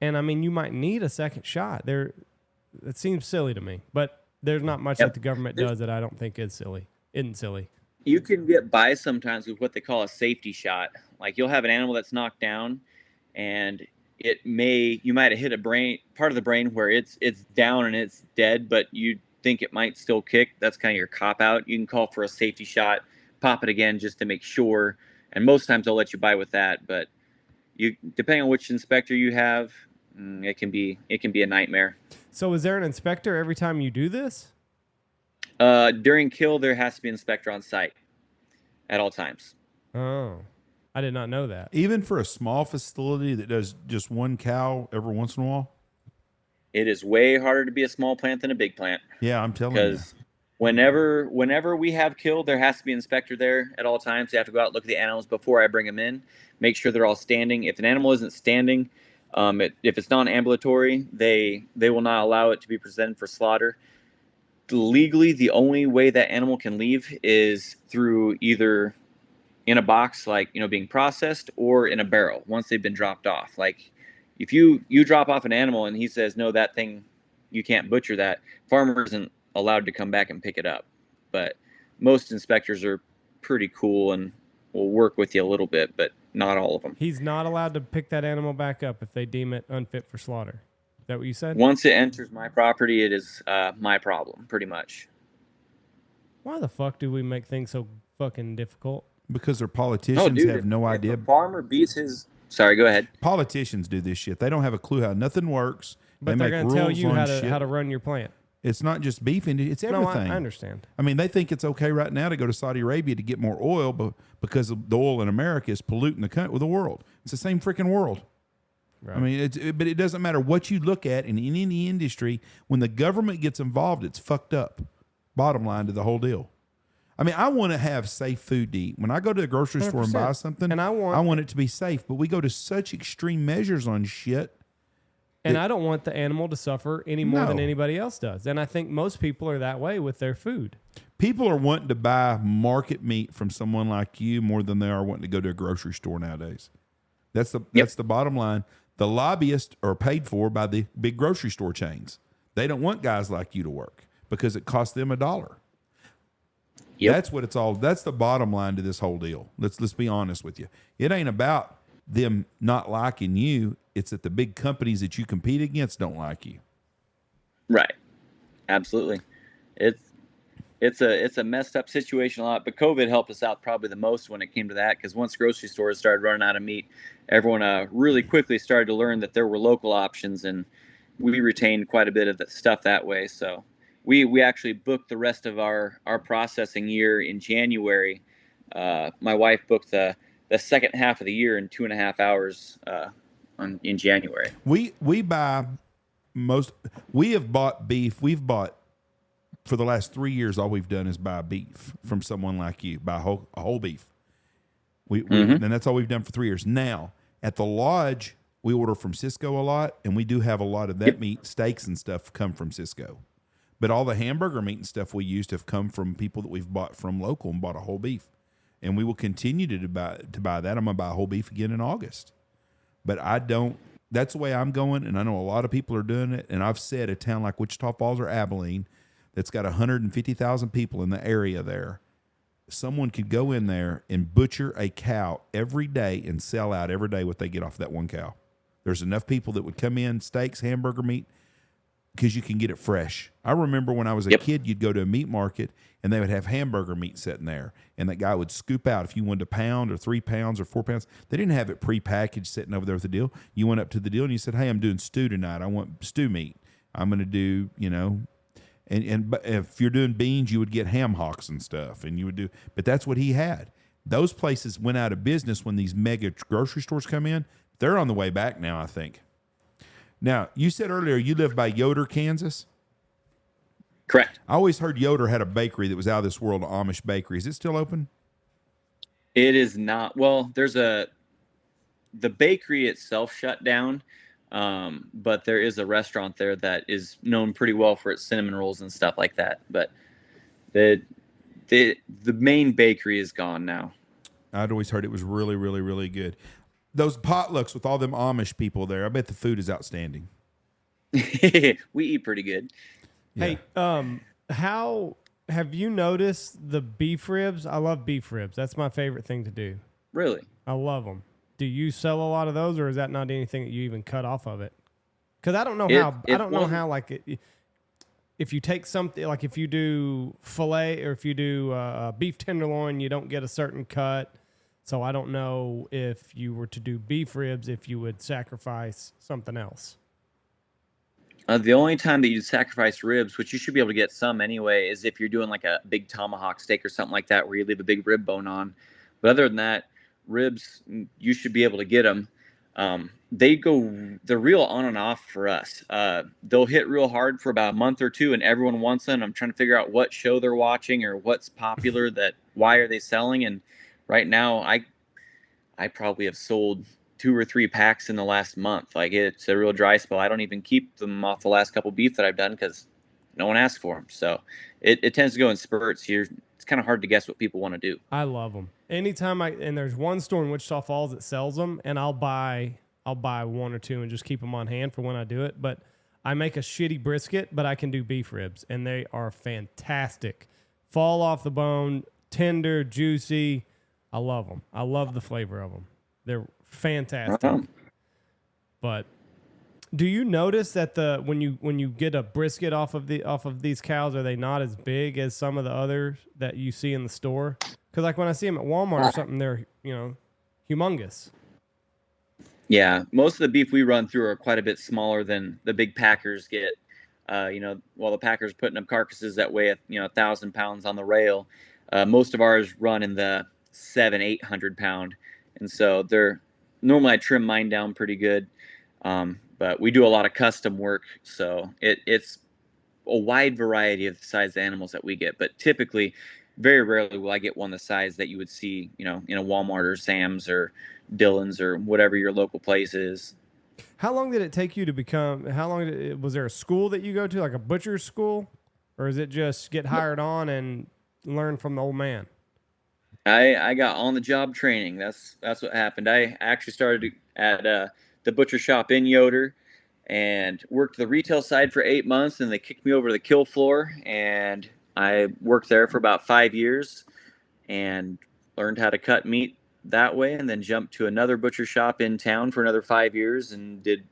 And I mean, you might need a second shot. It seems silly to me, but there's not much that the government does that I don't think isn't silly. You can get by sometimes with what they call a safety shot. Like you'll have an animal that's knocked down, and you might have hit part of the brain where it's down and it's dead, but you think it might still kick. That's kind of your cop out. You can call for a safety shot, pop it again just to make sure. And most times they'll let you by with that, but depending on which inspector you have, it can be a nightmare. So is there an inspector every time you do this? During kill, there has to be an inspector on site at all times. Oh, I did not know that. Even for a small facility that does just one cow every once in a while? It is way harder to be a small plant than a big plant. Yeah, I'm telling you. Because whenever we have killed, there has to be an inspector there at all times. They have to go out, look at the animals before I bring them in, make sure they're all standing. If an animal isn't standing, if it's non-ambulatory, they will not allow it to be presented for slaughter. Legally, the only way that animal can leave is through either in a box, like being processed, or in a barrel once they've been dropped off. Like if you drop off an animal and he says, no, that thing, you can't butcher that, farmer isn't allowed to come back and pick it up. But most inspectors are pretty cool and will work with you a little bit, but not all of them. He's not allowed to pick that animal back up if they deem it unfit for slaughter. Is that what you said? Once it enters my property, it is my problem, pretty much. Why the fuck do we make things so fucking difficult? Because their politicians have no idea. If a farmer beats his... Sorry, go ahead. Politicians do this shit. They don't have a clue how nothing works. But they're going to tell you how to run your plant. It's not just beef, it's everything. No, I understand. I mean, they think it's okay right now to go to Saudi Arabia to get more oil, but because the oil in America is polluting the world. It's the same freaking world. Right. I mean, but it doesn't matter what you look at in any industry. When the government gets involved, it's fucked up. Bottom line to the whole deal. I mean, I want to have safe food to eat. When I go to the grocery store and buy something, and I want it to be safe, but we go to such extreme measures on shit. And I don't want the animal to suffer any more than anybody else does. And I think most people are that way with their food. People are wanting to buy market meat from someone like you more than they are wanting to go to a grocery store nowadays. That's the bottom line. The lobbyists are paid for by the big grocery store chains. They don't want guys like you to work because it costs them $1. Yep. That's what it's all. That's the bottom line to this whole deal. Let's be honest with you. It ain't about them not liking you. It's that the big companies that you compete against don't like you. Right. Absolutely. It's it's a messed up situation a lot, but COVID helped us out probably the most when it came to that, because once grocery stores started running out of meat, everyone really quickly started to learn that there were local options, and we retained quite a bit of the stuff that way. So we actually booked the rest of our processing year in January. My wife booked the second half of the year in 2.5 hours in January. We buy we have bought beef. We've bought for the last 3 years. All we've done is buy beef from someone like you, buy a whole beef. And that's all we've done for 3 years. Now at the lodge, we order from Cisco a lot, and we do have a lot of that meat, steaks and stuff come from Cisco. But all the hamburger meat and stuff we used have come from people that we've bought from local and bought a whole beef. And we will continue to buy that. I'm going to buy a whole beef again in August. But that's the way I'm going, and I know a lot of people are doing it. And I've said a town like Wichita Falls or Abilene that's got 150,000 people in the area there, someone could go in there and butcher a cow every day and sell out every day what they get off that one cow. There's enough people that would come in, steaks, hamburger meat, because you can get it fresh. I remember when I was a kid, you'd go to a meat market and they would have hamburger meat sitting there, and that guy would scoop out if you wanted a pound or 3 pounds or 4 pounds. They didn't have it prepackaged sitting over there with the deal. You went up to the deal and you said, "Hey, I'm doing stew tonight. I want stew meat. I'm going to do, and if you're doing beans, you would get ham hocks and stuff, and you would do. But that's what he had. Those places went out of business when these mega grocery stores come in. They're on the way back now, I think. Now, you said earlier you live by Yoder, Kansas? Correct. I always heard Yoder had a bakery that was out of this world, an Amish bakery. Is it still open? It is not. Well, the bakery itself shut down, but there is a restaurant there that is known pretty well for its cinnamon rolls and stuff like that. But the main bakery is gone now. I'd always heard it was really, really, really good. Those potlucks with all them Amish people there, I bet the food is outstanding. We eat pretty good. Yeah. Hey, how have you noticed the beef ribs? I love beef ribs. That's my favorite thing to do. Really? I love them. Do you sell a lot of those, or is that not anything that you even cut off of it? Because I don't know how like if you take something, like if you do filet or if you do beef tenderloin, you don't get a certain cut. So I don't know if you were to do beef ribs, if you would sacrifice something else. The only time that you sacrifice ribs, which you should be able to get some anyway, is if you're doing like a big tomahawk steak or something like that, where you leave a big rib bone on. But other than that, ribs, you should be able to get them. They're real on and off for us. They'll hit real hard for about a month or two, and everyone wants them. I'm trying to figure out what show they're watching or what's popular, why are they selling. And right now, I probably have sold 2 or 3 packs in the last month. Like, it's a real dry spell. I don't even keep them off the last couple beef that I've done because no one asked for them. So it tends to go in spurts here. It's kind of hard to guess what people want to do. I love them. Anytime and there's one store in Wichita Falls that sells them, and I'll buy 1 or 2 and just keep them on hand for when I do it. But I make a shitty brisket, but I can do beef ribs, and they are fantastic. Fall off the bone, tender, juicy. I love them. I love the flavor of them. They're fantastic. Uh-huh. But do you notice that when you get a brisket off of these cows, are they not as big as some of the others that you see in the store? Because like when I see them at Walmart or something, they're humongous. Yeah, most of the beef we run through are quite a bit smaller than the big packers get. While the packers putting up carcasses that weigh 1,000 pounds on the rail, most of ours run in the 700-800 pound, and so normally I trim mine down pretty good, but we do a lot of custom work, so it's a wide variety of the size animals that we get. But typically, very rarely will I get one the size that you would see, in a Walmart or Sam's or Dillon's or whatever your local place is. How long did it take you to become? Was there a school that you go to, like a butcher's school, or is it just get hired on and learn from the old man? I got on the job training. That's what happened. I actually started at the butcher shop in Yoder and worked the retail side for 8 months, and they kicked me over to the kill floor, and I worked there for about 5 years and learned how to cut meat that way, and then jumped to another butcher shop in town for another 5 years and did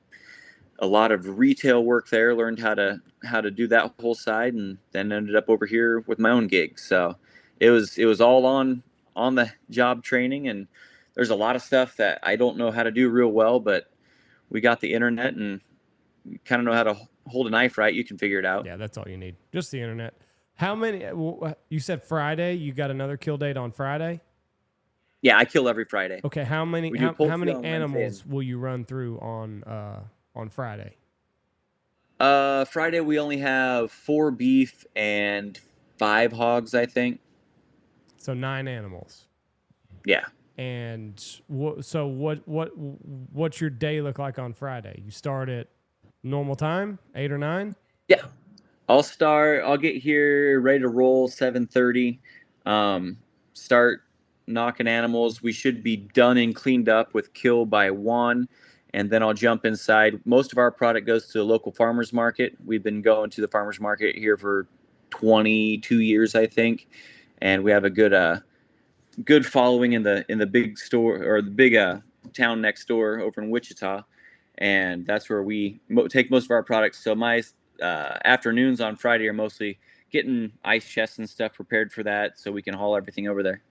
a lot of retail work there, learned how to do that whole side, and then ended up over here with my own gig. So it was all on the job training, and there's a lot of stuff that I don't know how to do real well, but we got the internet and kind of know how to hold a knife right. You can figure it out. Yeah, that's all you need. Just the internet. How many, you said Friday, you got another kill date on Friday? Yeah, I kill every Friday. Okay, how many animals will you run through on Friday? Friday we only have 4 beef and 5 hogs, I think. So 9 animals. Yeah. And what's your day look like on Friday? You start at normal time, 8 or 9? Yeah. I'll get here ready to roll 7:30. Start knocking animals. We should be done and cleaned up with kill by 1, and then I'll jump inside. Most of our product goes to the local farmers market. We've been going to the farmers market here for 22 years, I think, and we have a good following in the big store, or the big town next door over in Wichita, and that's where we take most of our products. So my afternoons on Friday are mostly getting ice chests and stuff prepared for that, so we can haul everything over there.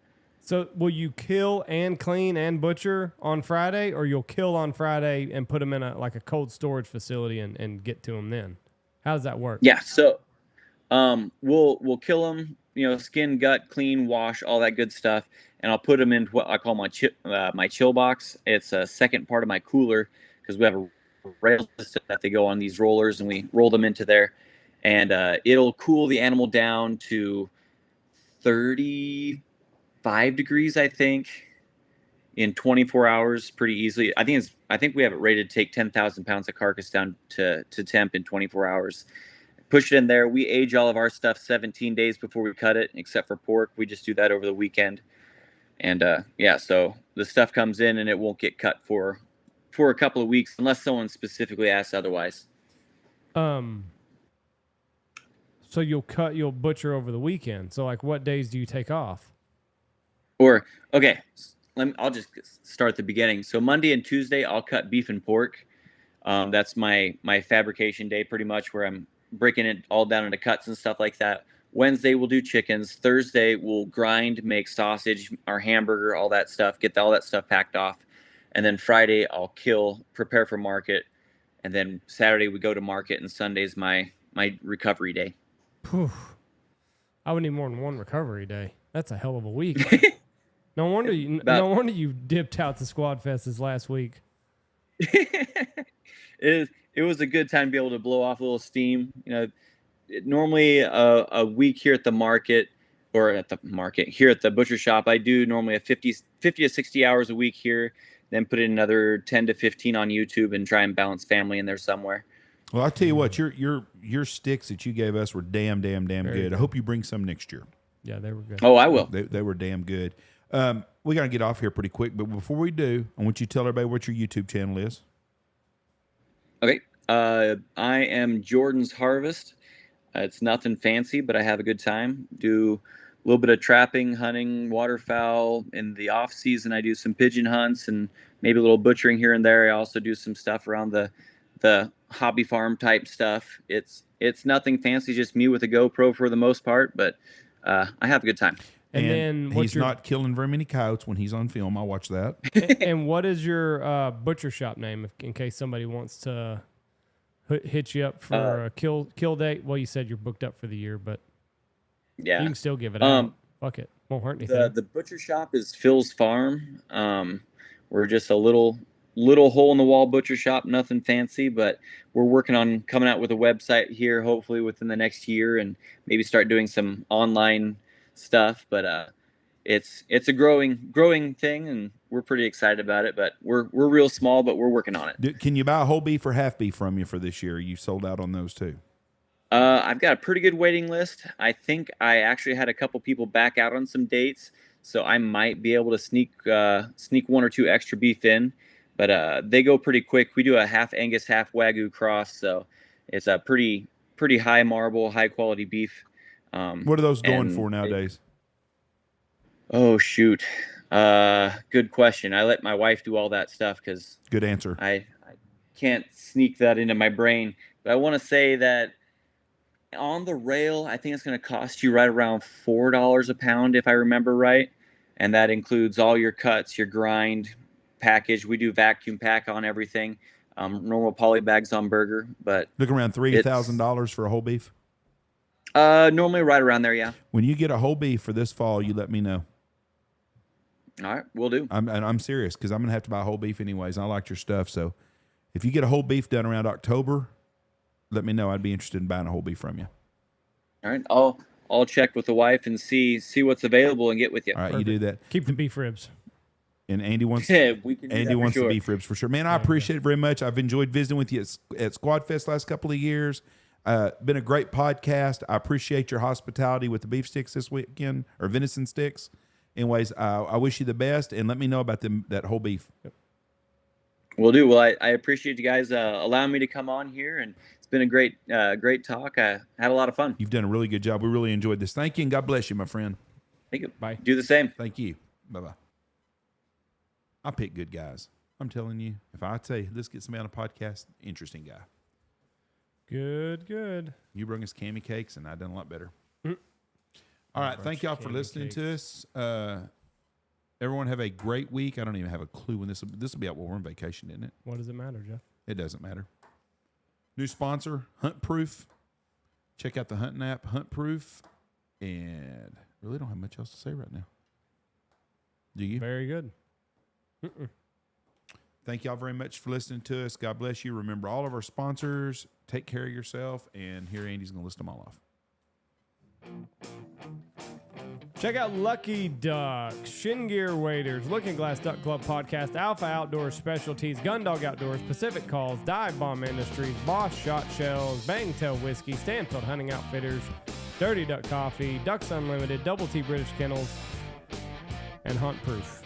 So will you kill and clean and butcher on Friday, or you'll kill on Friday and put them in a cold storage facility and get to them then? How does that work? Yeah, so we'll kill them, skin, gut, clean, wash, all that good stuff, and I'll put them in what I call my chill box. It's a second part of my cooler, because we have a rail system that they go on these rollers, and we roll them into there, and it'll cool the animal down to 35 degrees, I think, in 24 hours pretty easily. I think we have it rated to take 10,000 pounds of carcass down to temp in 24 hours. Push it in there. We age all of our stuff 17 days before we cut it, except for pork. We just do that over the weekend. And so the stuff comes in and it won't get cut for a couple of weeks unless someone specifically asks otherwise. So you'll butcher over the weekend. So what days do you take off? I'll just start at the beginning. So Monday and Tuesday, I'll cut beef and pork. That's my fabrication day, pretty much, where I'm breaking it all down into cuts and stuff like that. Wednesday, we'll do chickens. Thursday, we'll grind, make sausage, our hamburger, all that stuff, get all that stuff packed off. And then Friday, I'll kill, prepare for market. And then Saturday, we go to market, and Sunday's my recovery day. Whew. I would need more than one recovery day. That's a hell of a week. No wonder you dipped out to Squad Fest this last week. It was a good time to be able to blow off a little steam. Normally a week here at the market, here at the butcher shop, I do normally a 50 to 60 hours a week here, then put in another 10 to 15 on YouTube and try and balance family in there somewhere. Well, I'll tell you what, your sticks that you gave us were damn good. I hope you bring some next year. Yeah, they were good. Oh, I will. They were damn good. We got to get off here pretty quick, but before we do, I want you to tell everybody what your YouTube channel is. Okay. I am Jordan's Harvest. It's nothing fancy, but I have a good time. Do a little bit of trapping, hunting, waterfowl. In the off season, I do some pigeon hunts and maybe a little butchering here and there. I also do some stuff around the hobby farm type stuff. It's nothing fancy, just me with a GoPro for the most part, but I have a good time. And then he's not killing very many coyotes when he's on film. I'll watch that. And what is your butcher shop name, in case somebody wants to hit you up for a kill date? Well, you said you're booked up for the year, but yeah, you can still give it out. Fuck it, won't hurt anything. The butcher shop is Phil's Farm. We're just a little hole in the wall butcher shop, nothing fancy, but we're working on coming out with a website here, hopefully within the next year, and maybe start doing some online stuff. But it's a growing thing, and we're pretty excited about it. But we're real small, but we're working on it. Can you buy a whole beef or half beef from you for this year? You sold out on those too. I've got a pretty good waiting list. I think I actually had a couple people back out on some dates, so I might be able to sneak 1 or 2 extra beef in. But they go pretty quick. We do a half Angus, half Wagyu cross, so it's a pretty high marble, high quality beef. What are those going for nowadays? Oh shoot, good question. I let my wife do all that stuff because good answer. can't sneak that into my brain. But I want to say that on the rail, I think it's going to cost you right around $4 a pound, if I remember right. And that includes all your cuts, your grind package. We do vacuum pack on everything. Normal poly bags on burger, but look around $3,000 for a whole beef. Normally right around there, yeah. When you get a whole beef for this fall, you let me know. All right, we'll do. I'm serious because I'm gonna have to buy whole beef anyways. And I like your stuff, so if you get a whole beef done around October, let me know. I'd be interested in buying a whole beef from you. All right, I'll check with the wife and see what's available and get with you. All right, Perfect. You do that. Keep the beef ribs. And Andy wants the beef ribs for sure. Man, I appreciate it very much. I've enjoyed visiting with you at Squad Fest last couple of years. Been a great podcast. I appreciate your hospitality with the beef sticks this weekend, or venison sticks. Anyways, I wish you the best, and let me know about that whole beef. Yep. Will do. Well, I appreciate you guys allowing me to come on here, and it's been a great talk. I had a lot of fun. You've done a really good job. We really enjoyed this. Thank you, and God bless you, my friend. Thank you. Bye. Do the same. Thank you. Bye-bye. I pick good guys. I'm telling you, if I tell you, let's get somebody on a podcast, interesting guy. Good. You bring us cami cakes, and I've done a lot better. All right. Thank y'all for listening to us. Everyone have a great week. I don't even have a clue when this will be out while we're on vacation, isn't it? What does it matter, Jeff? It doesn't matter. New sponsor, Hunt Proof. Check out the hunting app, Hunt Proof. And really don't have much else to say right now. Do you? Very good. Thank y'all very much for listening to us. God bless you. Remember all of our sponsors. Take care of yourself. And here Andy's going to list them all off. Check out Lucky Ducks, Shin Gear Waders, Looking Glass Duck Club Podcast, Alpha Outdoors Specialties, Gundog Outdoors, Pacific Calls, Dive Bomb Industries, Boss Shot Shells, Bangtail Whiskey, Stanfield Hunting Outfitters, Dirty Duck Coffee, Ducks Unlimited, Double T British Kennels, and Hunt Proof.